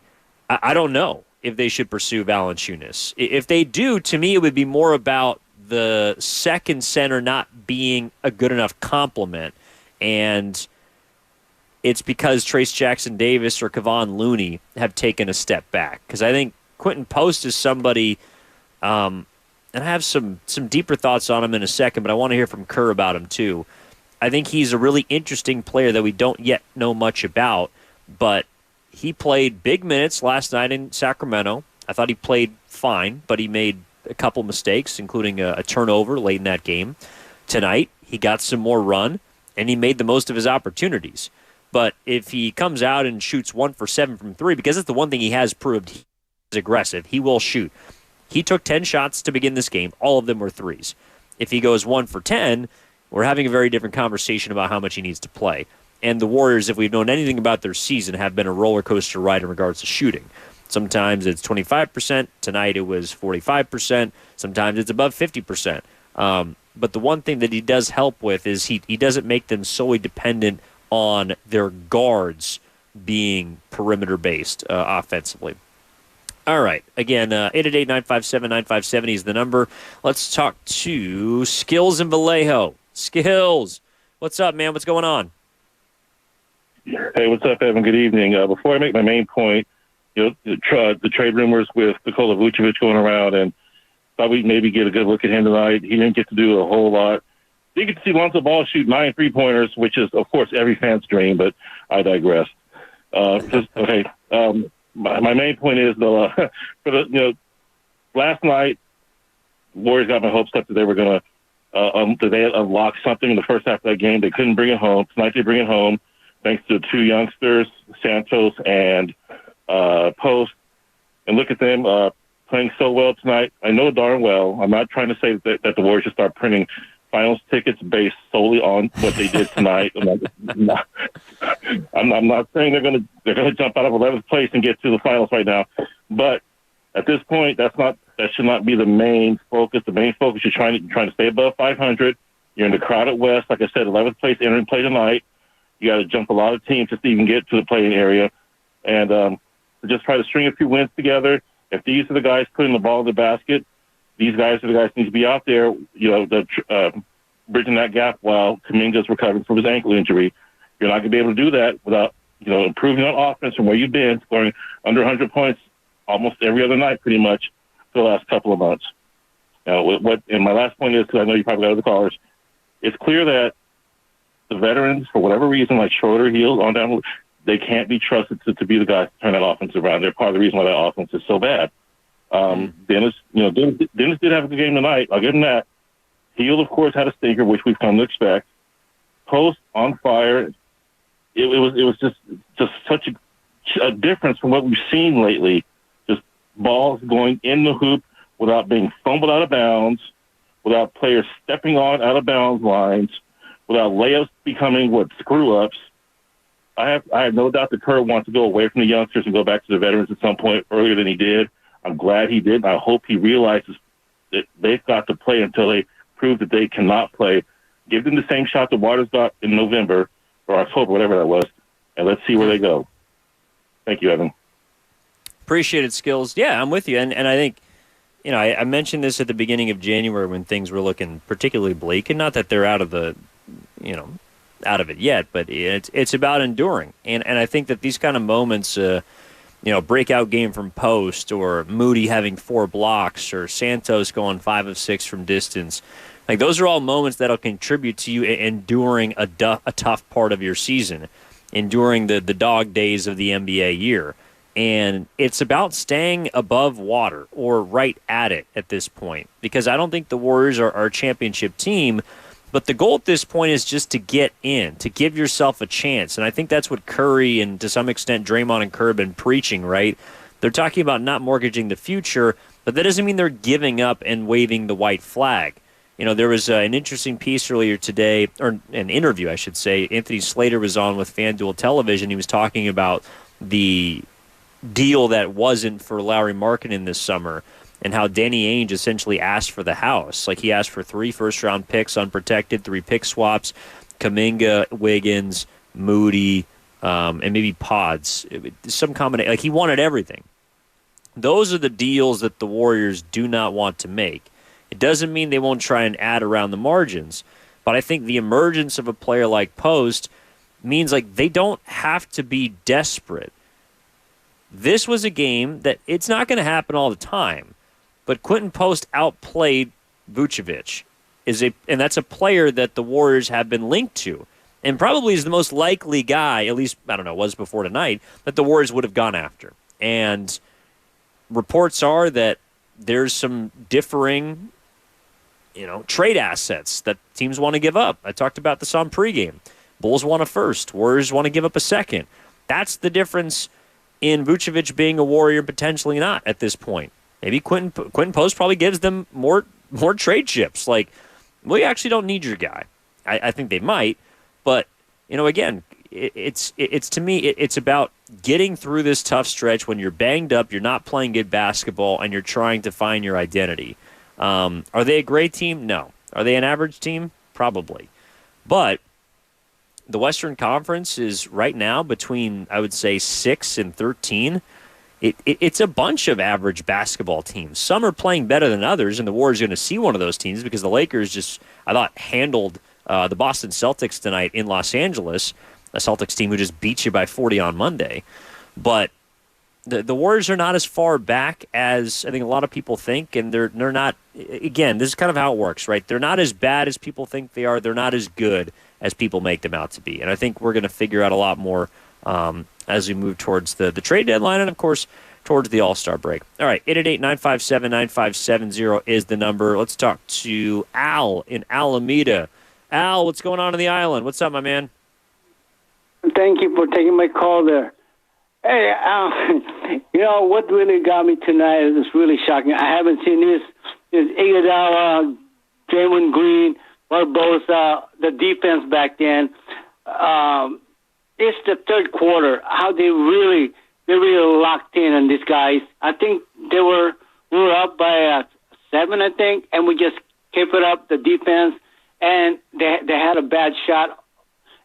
I don't know if they should pursue Valanciunas. If they do, to me, it would be more about the second center not being a good enough complement, and it's because Trace Jackson-Davis or Kevon Looney have taken a step back. Because I think Quinton Post is somebody, and I have some deeper thoughts on him in a second, but I want to hear from Kerr about him too. I think he's a really interesting player that we don't yet know much about, but he played big minutes last night in Sacramento. I thought he played fine, but he made a couple mistakes, including a turnover late in that game. Tonight, he got some more run, and he made the most of his opportunities. But if he comes out and shoots 1 for 7 from 3, because that's the one thing he has proved, he's aggressive. He will shoot. He took 10 shots to begin this game. All of them were threes. If he goes 1 for 10, we're having a very different conversation about how much he needs to play. And the Warriors, if we've known anything about their season, have been a roller coaster ride in regards to shooting. Sometimes it's 25%. Tonight it was 45%. Sometimes it's above 50%. But the one thing that he does help with is he doesn't make them solely dependent on their guards being perimeter-based offensively. All right. Again, 888-957-9570 is the number. Let's talk to Skills in Vallejo. Skills, what's up, man? What's going on? Hey, what's up, Evan? Good evening. Before I make my main point, the trade rumors with Nikola Vucevic going around, and thought we'd maybe get a good look at him tonight. He didn't get to do a whole lot. You get to see Lonzo Ball shoot 9 3-pointers, which is, of course, every fan's dream, but I digress. My main point is, though, last night, Warriors got my hopes up that they were going to they had unlocked something in the first half of that game. They couldn't bring it home. Tonight they bring it home thanks to 2 youngsters, Santos and Post. And look at them playing so well tonight. I know darn well, I'm not trying to say that the Warriors should start printing finals tickets based solely on what they did tonight. I'm not saying they're gonna jump out of 11th place and get to the finals right now, but at this point, that should not be the main focus. The main focus, you're trying to stay above 500. You're in the crowded West, like I said, 11th place entering play tonight. You got to jump a lot of teams just to even get to the playing area, and just try to string a few wins together. If these are the guys putting the ball in the basket, these guys are the guys who need to be out there, bridging that gap while Kuminga's recovering from his ankle injury. You're not going to be able to do that without, improving on offense from where you've been, scoring under 100 points almost every other night pretty much for the last couple of months. And my last point is, because I know you probably got other callers, it's clear that the veterans, for whatever reason, like Schroeder, Hield, on down, they can't be trusted to be the guys to turn that offense around. They're part of the reason why that offense is so bad. Dennis did have a good game tonight. I'll give him that. Hield, of course, had a stinker, which we've come to expect. Post on fire. It was just such a difference from what we've seen lately. Just balls going in the hoop without being fumbled out of bounds, without players stepping on out of bounds lines, without layups becoming screw-ups. I have no doubt that Kerr wants to go away from the youngsters and go back to the veterans at some point earlier than he did. I'm glad he did. I hope he realizes that they've got to play until they prove that they cannot play. Give them the same shot the Waters got in November or October, whatever that was, and let's see where they go. Thank you, Evan. Appreciate it, Skills. Yeah, I'm with you. And I think, I mentioned this at the beginning of January when things were looking particularly bleak, and not that they're out of it yet, but it's about enduring. And I think that these kind of moments, breakout game from post, or Moody having 4 blocks, or Santos going 5 of 6 from distance, like those are all moments that'll contribute to you enduring a tough part of your season, enduring the dog days of the NBA year. And it's about staying above water or right at it at this point, because I don't think the Warriors are a championship team, but the goal at this point is just to get in, to give yourself a chance. And I think that's what Curry and to some extent Draymond and Kerr have been preaching, right? They're talking about not mortgaging the future, but that doesn't mean they're giving up and waving the white flag. There was an interesting piece earlier today, or an interview, I should say. Anthony Slater was on with FanDuel Television. He was talking about the deal that wasn't for Lauri Markkanen this summer, and how Danny Ainge essentially asked for the house. Like, he asked for 3 first-round picks, unprotected, 3 pick swaps, Kuminga, Wiggins, Moody, and maybe Pods. Some combination. Like, he wanted everything. Those are the deals that the Warriors do not want to make. It doesn't mean they won't try and add around the margins, but I think the emergence of a player like Post means like they don't have to be desperate. This was a game that it's not going to happen all the time, but Quinton Post outplayed Vucevic, and that's a player that the Warriors have been linked to, and probably is the most likely guy, at least, I don't know, was before tonight, that the Warriors would have gone after. And reports are that there's some differing trade assets that teams want to give up. I talked about this on pregame. Bulls want a first. Warriors want to give up a second. That's the difference in Vucevic being a Warrior, potentially not at this point. Maybe Quinton Post probably gives them more trade chips. Like, we actually don't need your guy. I think they might, but again, it's to me it's about getting through this tough stretch when you're banged up, you're not playing good basketball, and you're trying to find your identity. Are they a great team? No. Are they an average team? Probably. But the Western Conference is right now between, I would say, 6 and 13. It's a bunch of average basketball teams. Some are playing better than others, and the Warriors are going to see one of those teams because the Lakers just, I thought, handled the Boston Celtics tonight in Los Angeles, a Celtics team who just beat you by 40 on Monday. But the Warriors are not as far back as I think a lot of people think, and they're not. Again, this is kind of how it works, right? They're not as bad as people think they are. They're not as good as people make them out to be. And I think we're going to figure out a lot more as we move towards the trade deadline and, of course, towards the All-Star break. All right, 888-957-9570 is the number. Let's talk to Al in Alameda. Al, what's going on in the island? What's up, my man? Thank you for taking my call there. Hey, what really got me tonight is really shocking. I haven't seen this Iguodala, Draymond Green, Barbosa, the defense back then. It's the third quarter. How they really locked in on these guys. I think we were up by 7, I think, and we just kept it up, the defense, and they had a bad shot,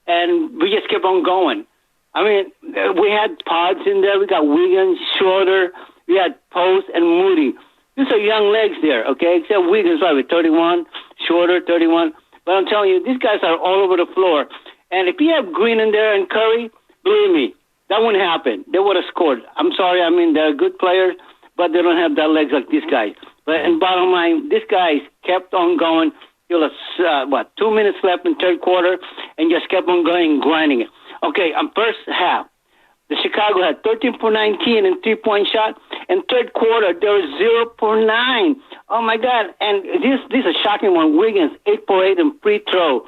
and we just kept on going. I mean, we had Pods in there. We got Wiggins, Schroeder. We had Post and Moody. These are young legs there, okay? Except Wiggins, with 31, Schroeder, 31. But I'm telling you, these guys are all over the floor. And if you have Green in there and Curry, believe me, that wouldn't happen. They would have scored. I'm sorry. I mean, they're good players, but they don't have that legs like these guys. But in bottom line, these guys kept on going. There was, 2 minutes left in third quarter, and just kept on going and grinding it. Okay, on first half, the Chicago had 13 for 19 and 3-point shot. In third quarter, there was 0 for 9. Oh, my God. And this is a shocking one. Wiggins, 8 for 8 in free throw.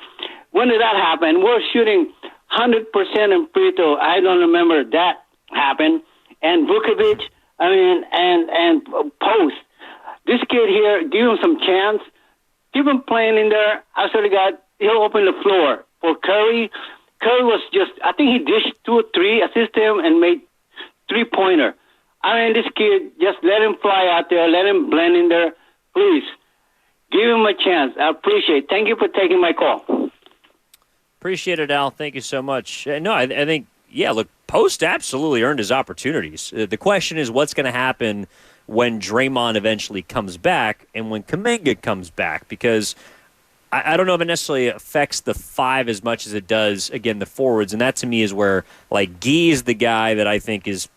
When did that happen? We're shooting 100% in free throw. I don't remember that happened. And Vucevic, I mean, and Post. This kid here, give him some chance. Keep him playing in there. I sort of got, he'll open the floor for Curry. Curry was just, I think he dished 2 or 3, assisted him, and made 3-pointer. I mean, this kid, just let him fly out there. Let him blend in there. Please, give him a chance. I appreciate it. Thank you for taking my call. Appreciate it, Al. Thank you so much. No, I think, yeah, look, Post absolutely earned his opportunities. The question is what's going to happen when Draymond eventually comes back and when Kuminga comes back, because I don't know if it necessarily affects the 5 as much as it does, again, the forwards, and that to me is where, like, Gee is the guy that I think is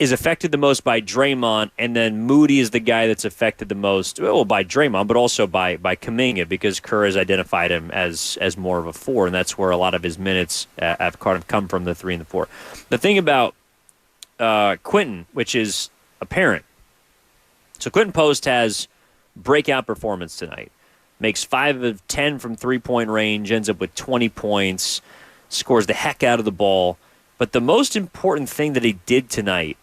affected the most by Draymond, and then Moody is the guy that's affected the most, well, by Draymond, but also by Kuminga, because Kerr has identified him as more of a 4, and that's where a lot of his minutes have kind of come from, the 3 and the 4. The thing about Quinton, which is apparent, so Quinton Post has breakout performance tonight, makes 5 of 10 from three-point range, ends up with 20 points, scores the heck out of the ball, but the most important thing that he did tonight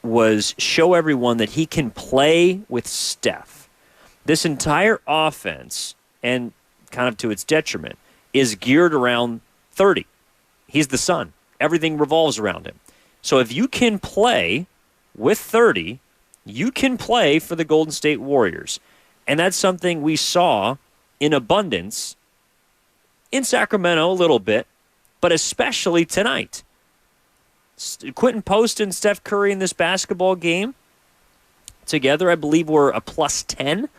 was show everyone that he can play with Steph. This entire offense, and kind of to its detriment, is geared around 30. He's the sun. Everything revolves around him. So if you can play with 30, you can play for the Golden State Warriors. And that's something we saw in abundance in Sacramento a little bit, but especially tonight. Quinton Post and Steph Curry in this basketball game together, I believe, were a plus 10.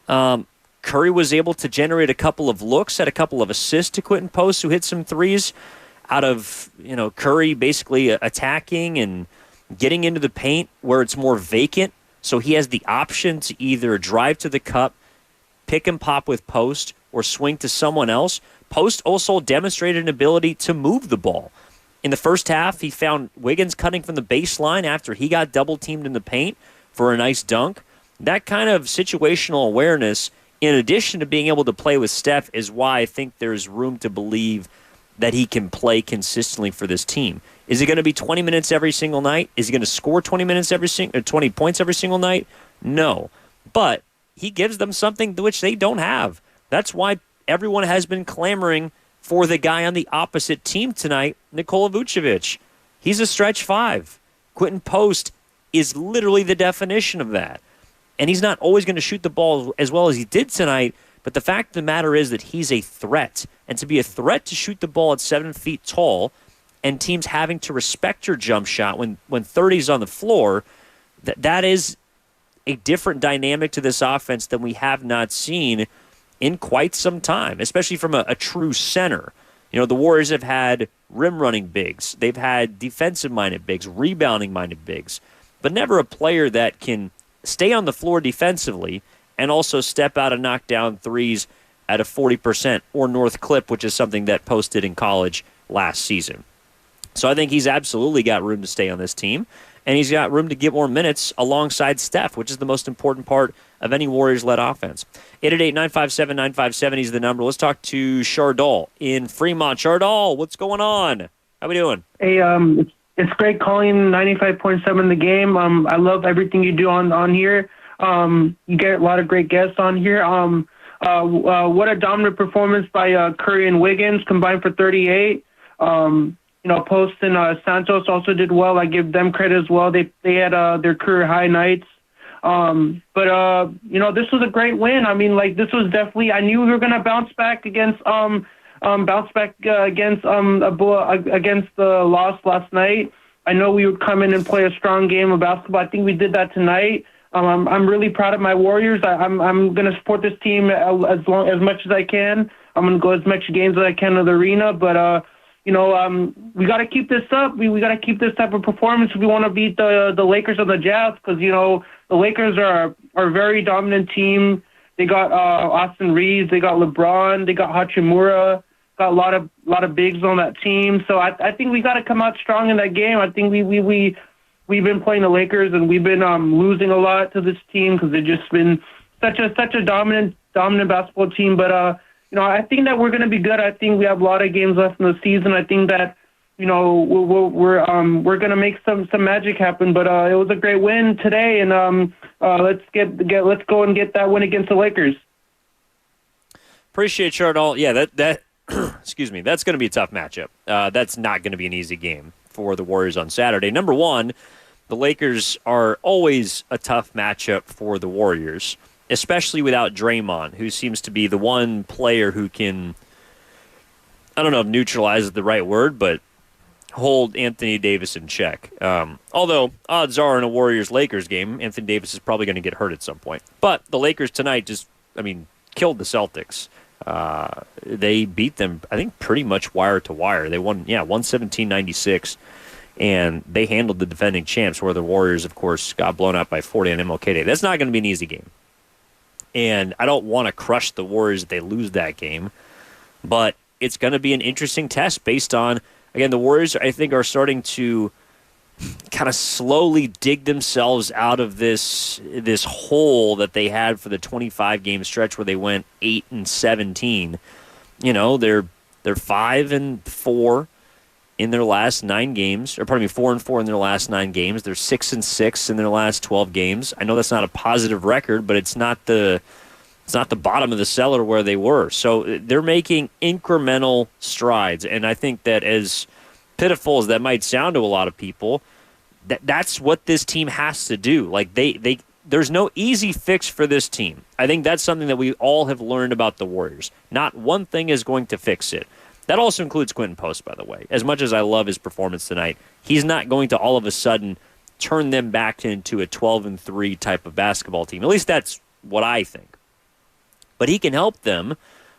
Curry was able to generate a couple of looks, had a couple of assists to Quinton Post, who hit some threes out of, Curry basically attacking and getting into the paint where it's more vacant. So he has the option to either drive to the cup, pick and pop with Post, or swing to someone else. Post also demonstrated an ability to move the ball. In the first half, he found Wiggins cutting from the baseline after he got double-teamed in the paint for a nice dunk. That kind of situational awareness, in addition to being able to play with Steph, is why I think there's room to believe that he can play consistently for this team. Is it going to be 20 minutes every single night? Is he going to score 20 points every single night? No. But he gives them something which they don't have. That's why everyone has been clamoring for the guy on the opposite team tonight, Nikola Vucevic. He's a stretch 5. Quinton Post is literally the definition of that. And he's not always going to shoot the ball as well as he did tonight, but the fact of the matter is that he's a threat. And to be a threat to shoot the ball at 7 feet tall, and teams having to respect your jump shot when 30's on the floor, that is a different dynamic to this offense than we have not seen in quite some time, especially from a true center. The Warriors have had rim-running bigs. They've had defensive-minded bigs, rebounding-minded bigs, but never a player that can stay on the floor defensively and also step out and knock down threes at a 40% or north clip, which is something that Post did in college last season. So I think he's absolutely got room to stay on this team, and he's got room to get more minutes alongside Steph, which is the most important part of any Warriors-led offense. 888-957-9570 is the number. Let's talk to Shardal in Fremont. Shardal, what's going on? How we doing? Hey, it's great calling 95.7 The Game. I love everything you do on here. You get a lot of great guests on here. What a dominant performance by Curry and Wiggins, combined for 38. Post and Santos also did well. I give them credit as well. They had their career high nights. But this was a great win. I mean, this was definitely, I knew we were going to bounce back against the loss last night. I know we would come in and play a strong game of basketball. I think we did that tonight. I'm really proud of my Warriors. I'm going to support this team as much as I can. I'm going to go as much games as I can to the arena, but we got to keep this up. We got to keep this type of performance if we want to beat the Lakers and the Jazz, because the Lakers are a very dominant team. They got Austin Reeves, they got LeBron, they got Hachimura, got a lot of bigs on that team. So I think we got to come out strong in that game. I think we've been playing the Lakers and we've been losing a lot to this team because they've just been such a dominant basketball team. But I think that we're going to be good. I think we have a lot of games left in the season. I think that we're gonna make some magic happen. But it was a great win today, and let's go and get that win against the Lakers. Appreciate you all. Yeah, that excuse me, that's going to be a tough matchup. That's not going to be an easy game for the Warriors on Saturday. Number one, the Lakers are always a tough matchup for the Warriors, especially without Draymond, who seems to be the one player who can, I don't know if neutralize is the right word, but hold Anthony Davis in check. Although odds are in a Warriors-Lakers game, Anthony Davis is probably going to get hurt at some point. But the Lakers tonight killed the Celtics. They beat them, I think, pretty much wire to wire. They won, 117-96, and they handled the defending champs, where the Warriors, of course, got blown out by 40 on MLK Day. That's not going to be an easy game. And I don't want to crush the Warriors if they lose that game, but it's going to be an interesting test based on, again, the Warriors, I think, are starting to kind of slowly dig themselves out of this hole that they had for the 25-game stretch where they went 8-17. They're 5-4 in their last 9 games, or pardon me, 4-4 in their last 9 games. They're 6-6 in their last 12 games. I know that's not a positive record, but it's not the bottom of the cellar where they were. So they're making incremental strides, and I think that as pitiful as that might sound to a lot of people, that's what this team has to do. Like there's no easy fix for this team. I think that's something that we all have learned about the Warriors. Not one thing is going to fix it. That also includes Quinton Post, by the way. As much as I love his performance tonight, he's not going to all of a sudden turn them back into a 12-3 type of basketball team. At least that's what I think. But he can help them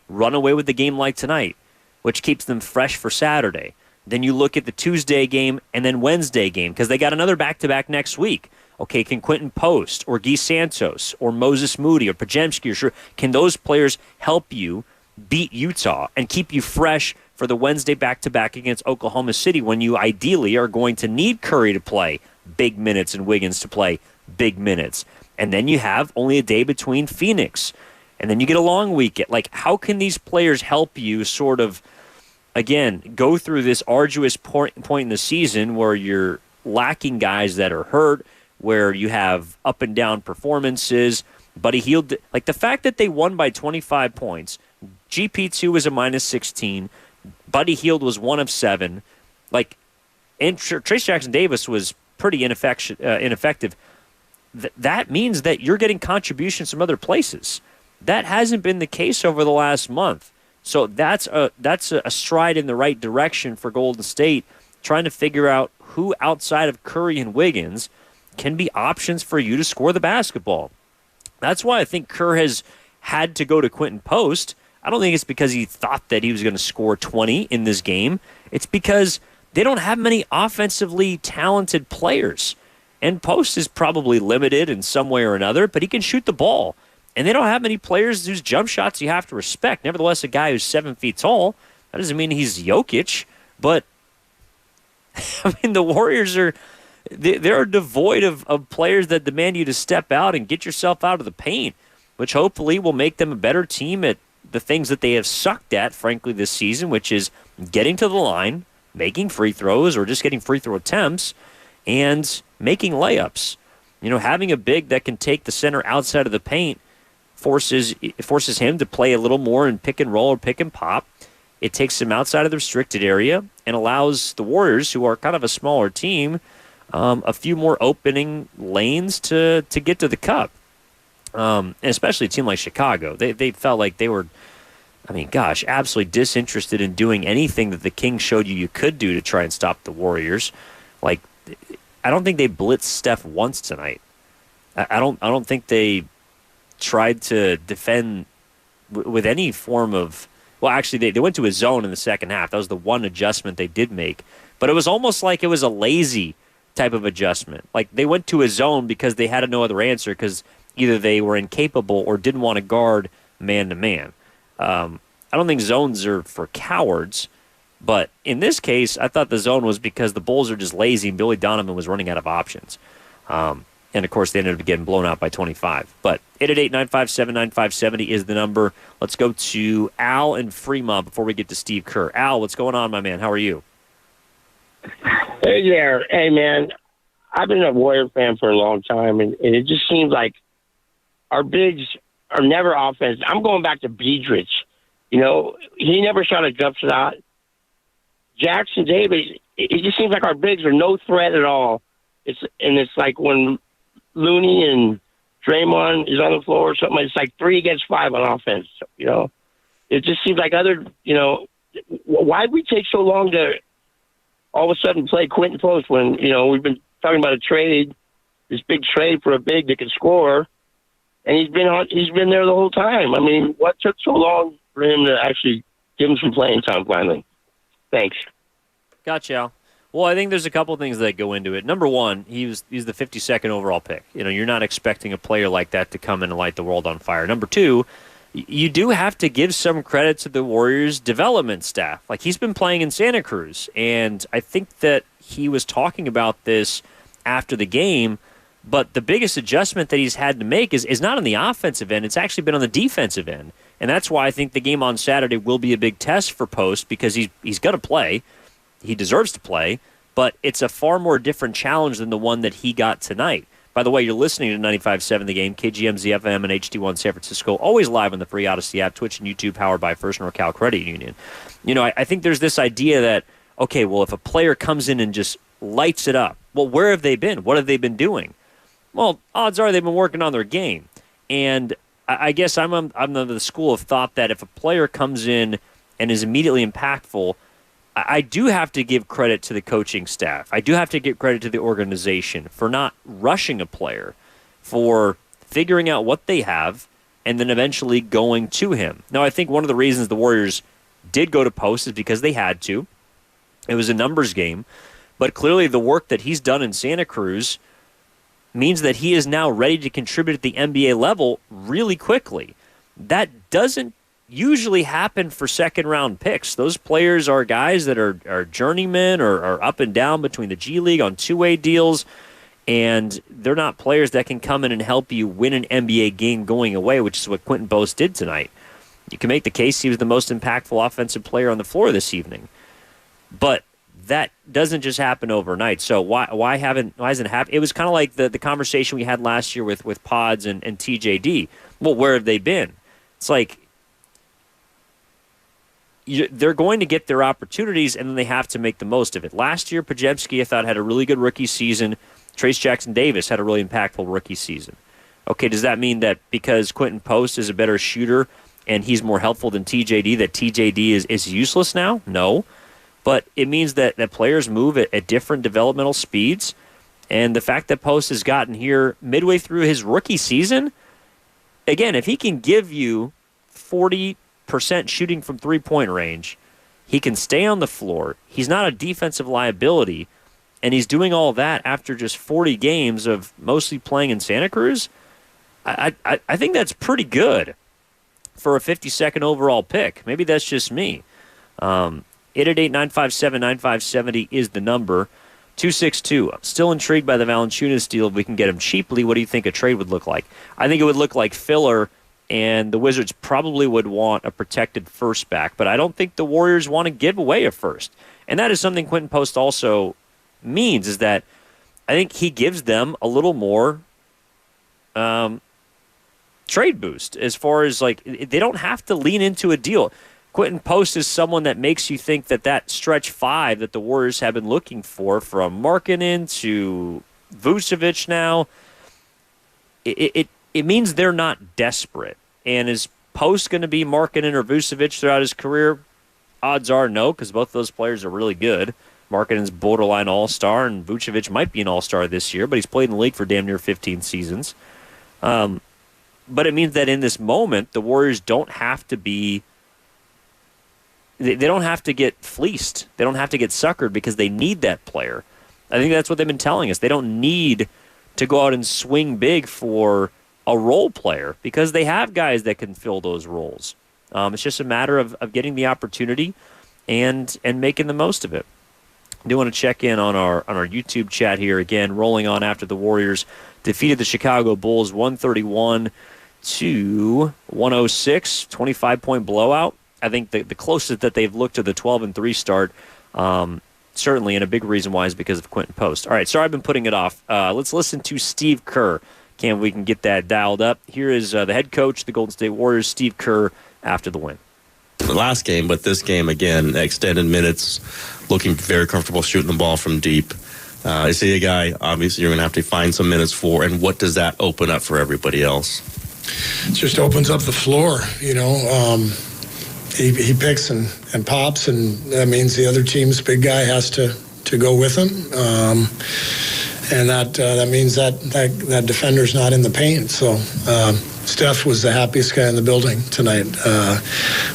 run away with the game like tonight, which keeps them fresh for Saturday. Then you look at the Tuesday game and then Wednesday game, because they got another back-to-back next week. Okay, can Quinton Post or Guy Santos or Moses Moody or Pajemski, can those players help you beat Utah and keep you fresh for the Wednesday back-to-back against Oklahoma City, when you ideally are going to need Curry to play big minutes and Wiggins to play big minutes? And then you have only a day between Phoenix, and then you get a long weekend. Like, how can these players help you sort of, again, go through this arduous point in the season where you're lacking guys that are hurt, where you have up and down performances? Buddy Hield, like the fact that they won by 25 points, GP2 was a -16, Buddy Hield was 1 of 7, and Trace Jackson-Davis was pretty ineffective. That means that you're getting contributions from other places. That hasn't been the case over the last month. So that's a stride in the right direction for Golden State, trying to figure out who outside of Curry and Wiggins can be options for you to score the basketball. That's why I think Kerr has had to go to Quinton Post. I don't think it's because he thought that he was going to score 20 in this game. It's because they don't have many offensively talented players. And Post is probably limited in some way or another, but he can shoot the ball. And they don't have many players whose jump shots you have to respect. Nevertheless, a guy who's 7 feet tall, that doesn't mean he's Jokic. But, I mean, the Warriors they're devoid of players that demand you to step out and get yourself out of the paint, which hopefully will make them a better team at the things that they have sucked at, frankly, this season, which is getting to the line, making free throws or just getting free throw attempts, and making layups. Having a big that can take the center outside of the paint forces him to play a little more in pick and roll or pick and pop. It takes him outside of the restricted area and allows the Warriors, who are kind of a smaller team, a few more opening lanes to get to the cup. And especially a team like Chicago. They felt like they were, absolutely disinterested in doing anything that the Kings showed you could do to try and stop the Warriors. Like, I don't think they blitzed Steph once tonight. I don't think they tried to defend with any form of... Well, actually, they went to a zone in the second half. That was the one adjustment they did make. But it was almost like it was a lazy type of adjustment. Like, they went to a zone because they had no other answer, because either they were incapable or didn't want to guard man-to-man. I don't think zones are for cowards, but in this case, I thought the zone was because the Bulls are just lazy and Billy Donovan was running out of options. And, of course, they ended up getting blown out by 25. But 888-957-9570 is the number. Let's go to Al in Fremont before we get to Steve Kerr. Al, what's going on, my man? How are you? Hey there. Hey, man. I've been a Warrior fan for a long time, and it just seems like our bigs are never offense. I'm going back to Biedrich. You know, he never shot a jump shot. Jackson Davis, it just seems like our bigs are no threat at all. It's like when Looney and Draymond is on the floor or something, it's like 3 against 5 on offense, you know. It just seems like why do we take so long to all of a sudden play Quinton Post when, you know, we've been talking about a trade, this big trade for a big that can score, and he's been there the whole time. I mean, what took so long for him to actually give him some playing time finally? Thanks. Gotcha, Al. Well, I think there's a couple things that go into it. Number one, he's the 52nd overall pick. You know, you're not expecting a player like that to come in and light the world on fire. Number two, you do have to give some credit to the Warriors' development staff. Like, he's been playing in Santa Cruz, and I think that he was talking about this after the game, but the biggest adjustment that he's had to make is not on the offensive end. It's actually been on the defensive end, and that's why I think the game on Saturday will be a big test for Post, because he's going to play. He deserves to play, but it's a far more different challenge than the one that he got tonight. By the way, you're listening to 95.7 The Game, KGMZ FM and HD1 San Francisco, always live on the free Odyssey app, Twitch and YouTube, powered by First NorCal Credit Union. You know, I think there's this idea that, okay, well, if a player comes in and just lights it up, well, where have they been? What have they been doing? Well, odds are they've been working on their game. And I guess I'm of the school of thought that if a player comes in and is immediately impactful, I do have to give credit to the coaching staff. I do have to give credit to the organization for not rushing a player, for figuring out what they have, and then eventually going to him. Now, I think one of the reasons the Warriors did go to Post is because they had to. It was a numbers game. But clearly the work that he's done in Santa Cruz means that he is now ready to contribute at the NBA level really quickly. That doesn't usually happen for second-round picks. Those players are guys that are journeymen or are up and down between the G League on two-way deals, and they're not players that can come in and help you win an NBA game going away, which is what Quinton Post did tonight. You can make the case he was the most impactful offensive player on the floor this evening. But that doesn't just happen overnight. So why hasn't it happened? It was kind of like the conversation we had last year with Pods and TJD. Well, where have they been? It's like, they're going to get their opportunities, and then they have to make the most of it. Last year, Pajemski, I thought, had a really good rookie season. Trace Jackson-Davis had a really impactful rookie season. Okay, does that mean that because Quinton Post is a better shooter and he's more helpful than TJD, that TJD is useless now? No. But it means that players move at different developmental speeds, and the fact that Post has gotten here midway through his rookie season, again, if he can give you 40% shooting from three-point range, he can stay on the floor, he's not a defensive liability, and he's doing all that after just 40 games of mostly playing in Santa Cruz, I think that's pretty good for a 52nd overall pick. Maybe that's just me. 888-957-9570 is the number. 262. I'm still intrigued by the Valanciunas deal. If we can get him cheaply, what do you think a trade would look like? I think it would look like filler, and the Wizards probably would want a protected first back, but I don't think the Warriors want to give away a first. And that is something Quinton Post also means, is that I think he gives them a little more trade boost, as far as, like, they don't have to lean into a deal. Quinton Post is someone that makes you think that stretch five that the Warriors have been looking for, from Markkanen to Vucevic now, it means they're not desperate. And is Post going to be Markkanen or Vucevic throughout his career? Odds are no, because both of those players are really good. Markkanen's borderline all-star, and Vucevic might be an all-star this year, but he's played in the league for damn near 15 seasons. But it means that in this moment, the Warriors don't have to be... They don't have to get fleeced. They don't have to get suckered because they need that player. I think that's what they've been telling us. They don't need to go out and swing big for a role player because they have guys that can fill those roles. It's just a matter of getting the opportunity and making the most of it. I do want to check in on our YouTube chat here again, rolling on after the Warriors defeated the Chicago Bulls 131-106, 25-point blowout. I think the closest that they've looked to the 12-3 start certainly, and a big reason why is because of Quinton Post. All right, sorry I've been putting it off. Let's listen to Steve Kerr. We can get that dialed up. Here is the head coach of the Golden State Warriors, Steve Kerr, after the win. The last game, but this game, again, extended minutes, looking very comfortable shooting the ball from deep. I see a guy, obviously, you're going to have to find some minutes for, and what does that open up for everybody else? It just opens up the floor, He picks and pops, and that means the other team's big guy has to go with him. And that means that defender's not in the paint. So Steph was the happiest guy in the building tonight.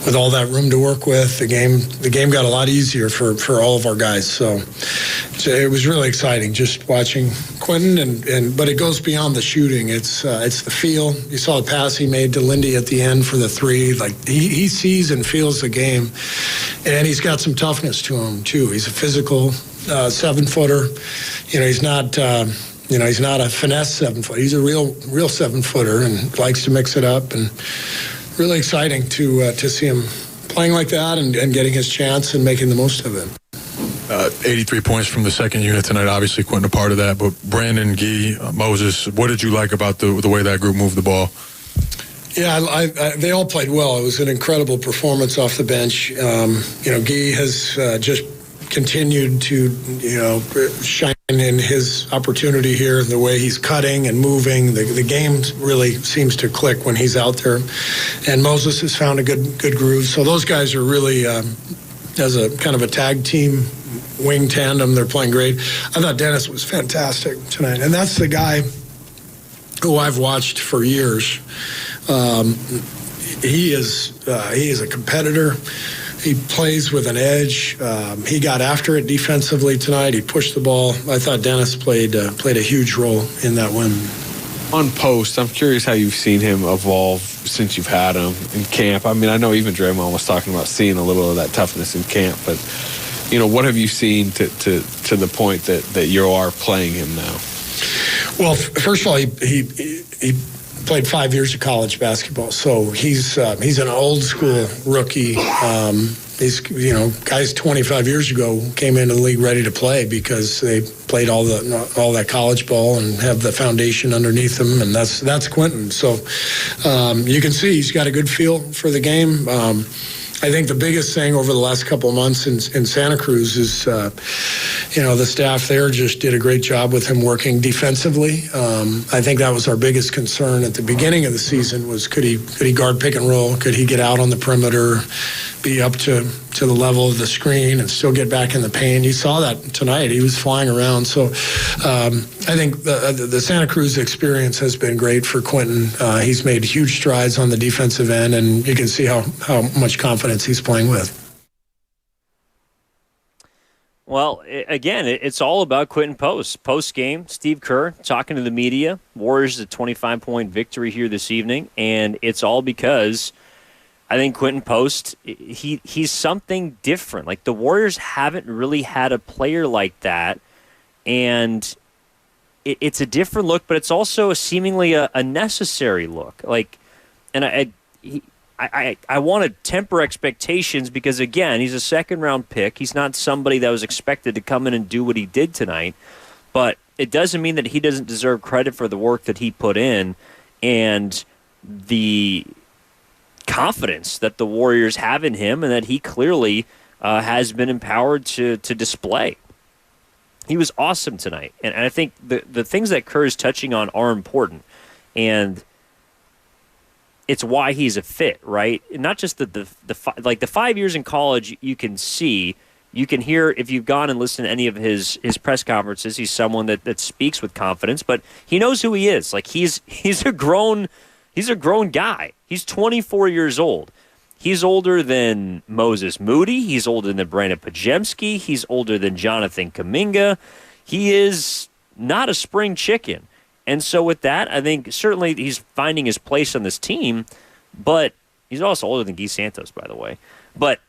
With all that room to work with, the game got a lot easier for all of our guys. So it was really exciting just watching Quinton, but it goes beyond the shooting. It's the feel. You saw the pass he made to Lindy at the end for the three. Like he sees and feels the game, and he's got some toughness to him too. He's a physical 7-footer. He's not a finesse 7-footer. He's a real 7-footer and likes to mix it up. And really exciting to see him playing like that and getting his chance and making the most of it. 83 points from the second unit tonight. Obviously, Quinton a part of that. But Brandon, Guy, Moses, what did you like about the way that group moved the ball? Yeah, they all played well. It was an incredible performance off the bench. Guy has just continued to, shine in his opportunity here, the way he's cutting and moving. The game really seems to click when he's out there. And Moses has found a good groove. So those guys are really, as a kind of a tag team wing tandem, they're playing great. I thought Dennis was fantastic tonight. And that's the guy who I've watched for years. He is a competitor. He plays with an edge. He got after it defensively tonight. He pushed the ball. I thought Dennis played a huge role in that win. On Post, I'm curious how you've seen him evolve since you've had him in camp. I mean, I know even Draymond was talking about seeing a little of that toughness in camp, but what have you seen to the point that you are playing him now? Well, first of all, he played 5 years of college basketball, so he's an old school rookie. Guys 25 years ago came into the league ready to play because they played all that college ball and have the foundation underneath them, and that's Quinton. So you can see he's got a good feel for the game. I think the biggest thing over the last couple of months in Santa Cruz is, the staff there just did a great job with him working defensively. I think that was our biggest concern at the beginning of the season was could he guard pick and roll? Could he get out on the perimeter, be up to the level of the screen and still get back in the paint? You saw that tonight. He was flying around. So I think the Santa Cruz experience has been great for Quinton. He's made huge strides on the defensive end, and you can see how much confidence he's playing with. Well, again, it's all about Quinton Post. Post-game, Steve Kerr talking to the media. Warriors a 25-point victory here this evening, and it's all because I think Quinton Post, he's something different. Like, the Warriors haven't really had a player like that, and it's a different look, but it's also seemingly a necessary look. Like, and I want to temper expectations because, again, he's a second-round pick. He's not somebody that was expected to come in and do what he did tonight, but it doesn't mean that he doesn't deserve credit for the work that he put in and the confidence that the Warriors have in him and that he clearly has been empowered to display. He was awesome tonight, and I think the things that Kerr is touching on are important, and it's why he's a fit, right? Not just the 5 years in college. You can hear if you've gone and listened to any of his press conferences. He's someone that speaks with confidence, but he knows who he is. Like he's a grown guy. He's 24 years old. He's older than Moses Moody. He's older than Brandon Pajemski. He's older than Jonathan Kuminga. He is not a spring chicken. And so with that, I think certainly he's finding his place on this team, but he's also older than Guy Santos, by the way. But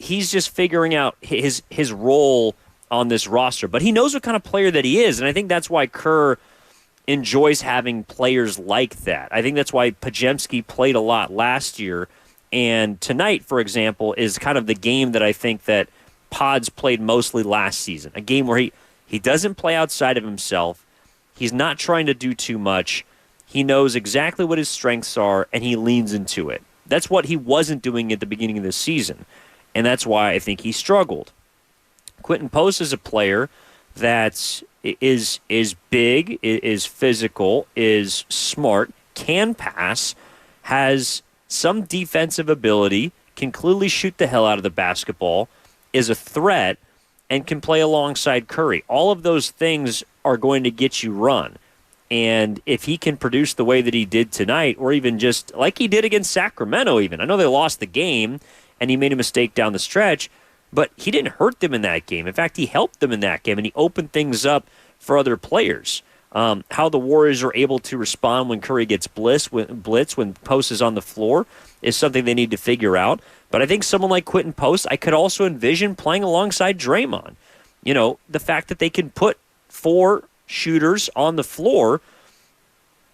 he's just figuring out his role on this roster. But he knows what kind of player that he is, and I think that's why Kerr enjoys having players like that. I think that's why Pajemski played a lot last year, and tonight, for example, is kind of the game that I think that Pods played mostly last season, a game where he doesn't play outside of himself. He's not trying to do too much. He knows exactly what his strengths are, and he leans into it. That's what he wasn't doing at the beginning of the season, and that's why I think he struggled. Quinton Post is a player that is big, is physical, is smart, can pass, has some defensive ability, can clearly shoot the hell out of the basketball, is a threat, and can play alongside Curry. All of those things are going to get you run. And if he can produce the way that he did tonight, or even just like he did against Sacramento even. I know they lost the game, and he made a mistake down the stretch, but he didn't hurt them in that game. In fact, he helped them in that game, and he opened things up for other players. How the Warriors are able to respond when Curry gets blitz, when Post is on the floor, is something they need to figure out. But I think someone like Quinton Post, I could also envision playing alongside Draymond. You know, the fact that they can put 4 shooters on the floor,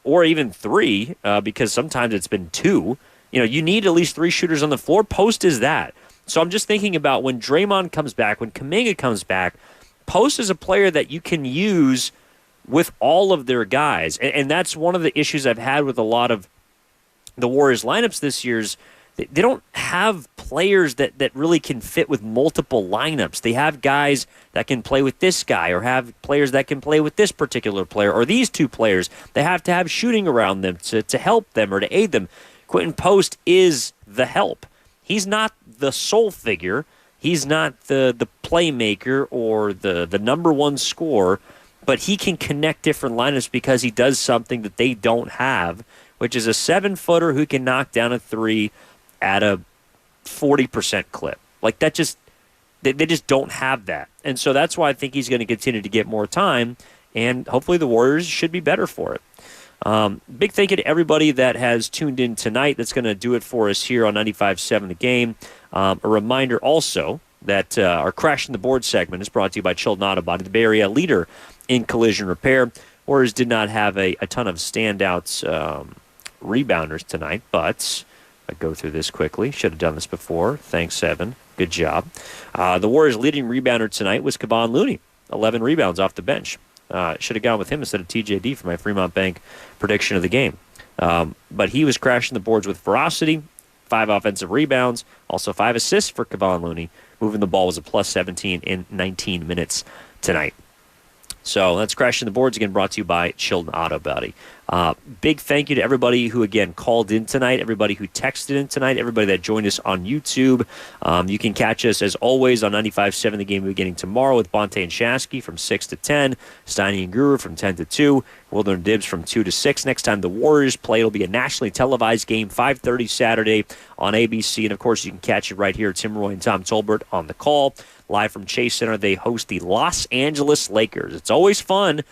or even 3, because sometimes it's been 2. You know, you need at least 3 shooters on the floor. Post is that. So I'm just thinking about when Draymond comes back, when Kuminga comes back, Post is a player that you can use with all of their guys. And that's one of the issues I've had with a lot of the Warriors lineups this year's. They don't have players that really can fit with multiple lineups. They have guys that can play with this guy, or have players that can play with this particular player, or these 2 players. They have to have shooting around them to help them or to aid them. Quinton Post is the help. He's not the sole figure. He's not the playmaker or the number 1 scorer, but he can connect different lineups because he does something that they don't have, which is a 7-footer who can knock down a 3 at a 40% clip. Like that they just don't have that. And so that's why I think he's going to continue to get more time, and hopefully the Warriors should be better for it. Big thank you to everybody that has tuned in tonight. That's going to do it for us here on 95.7 The Game. A reminder also that our Crashing the Board segment is brought to you by Chilton Auto Body, the Bay Area leader in collision repair. Warriors did not have a ton of standouts rebounders tonight, but I go through this quickly. Should have done this before. Thanks, Evan. Good job. The Warriors' leading rebounder tonight was Kevon Looney, 11 rebounds off the bench. Should have gone with him instead of TJD for my Fremont Bank prediction of the game. But he was crashing the boards with ferocity, 5 offensive rebounds, also 5 assists for Kevon Looney. Moving the ball was a plus 17 in 19 minutes tonight. So that's Crashing the Boards, again, brought to you by Chilton Auto Body. Big thank you to everybody who, again, called in tonight, everybody who texted in tonight, everybody that joined us on YouTube. You can catch us, as always, on 95.7 The Game beginning tomorrow with Bonte and Shasky from 6 to 10, Steiny and Guru from 10 to 2, Wilder and Dibbs from 2 to 6. Next time the Warriors play, it'll be a nationally televised game, 5:30 Saturday on ABC. And, of course, you can catch it right here. Tim Roy and Tom Tolbert on the call. Live from Chase Center, they host the Los Angeles Lakers. It's always fun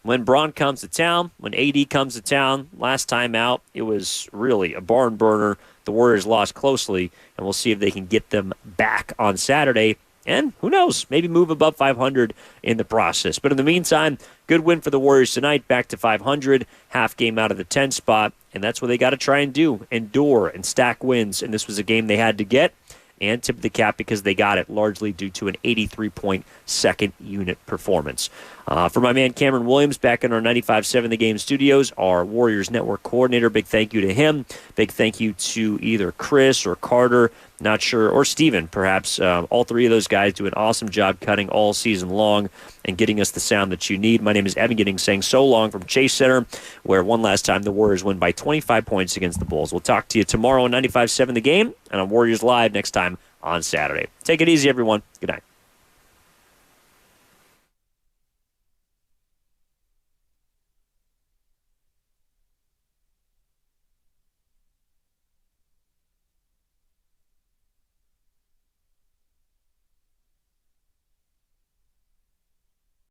when Bron comes to town, when AD comes to town. Last time out, it was really a barn burner. The Warriors lost closely, and we'll see if they can get them back on Saturday. And who knows, maybe move above 500 in the process. But in the meantime, good win for the Warriors tonight, back to 500, half game out of the 10 spot. And that's what they got to try and do, endure and stack wins. And this was a game they had to get. And tip the cap because they got it, largely due to an 83-point second unit performance. For my man Cameron Williams back in our 95.7 The Game studios, our Warriors Network coordinator, big thank you to him. Big thank you to either Chris or Carter, not sure, or Steven, perhaps. All 3 of those guys do an awesome job cutting all season long and getting us the sound that you need. My name is Evan Giddings, saying so long from Chase Center, where one last time the Warriors win by 25 points against the Bulls. We'll talk to you tomorrow on 95.7 The Game and on Warriors Live next time on Saturday. Take it easy, everyone. Good night.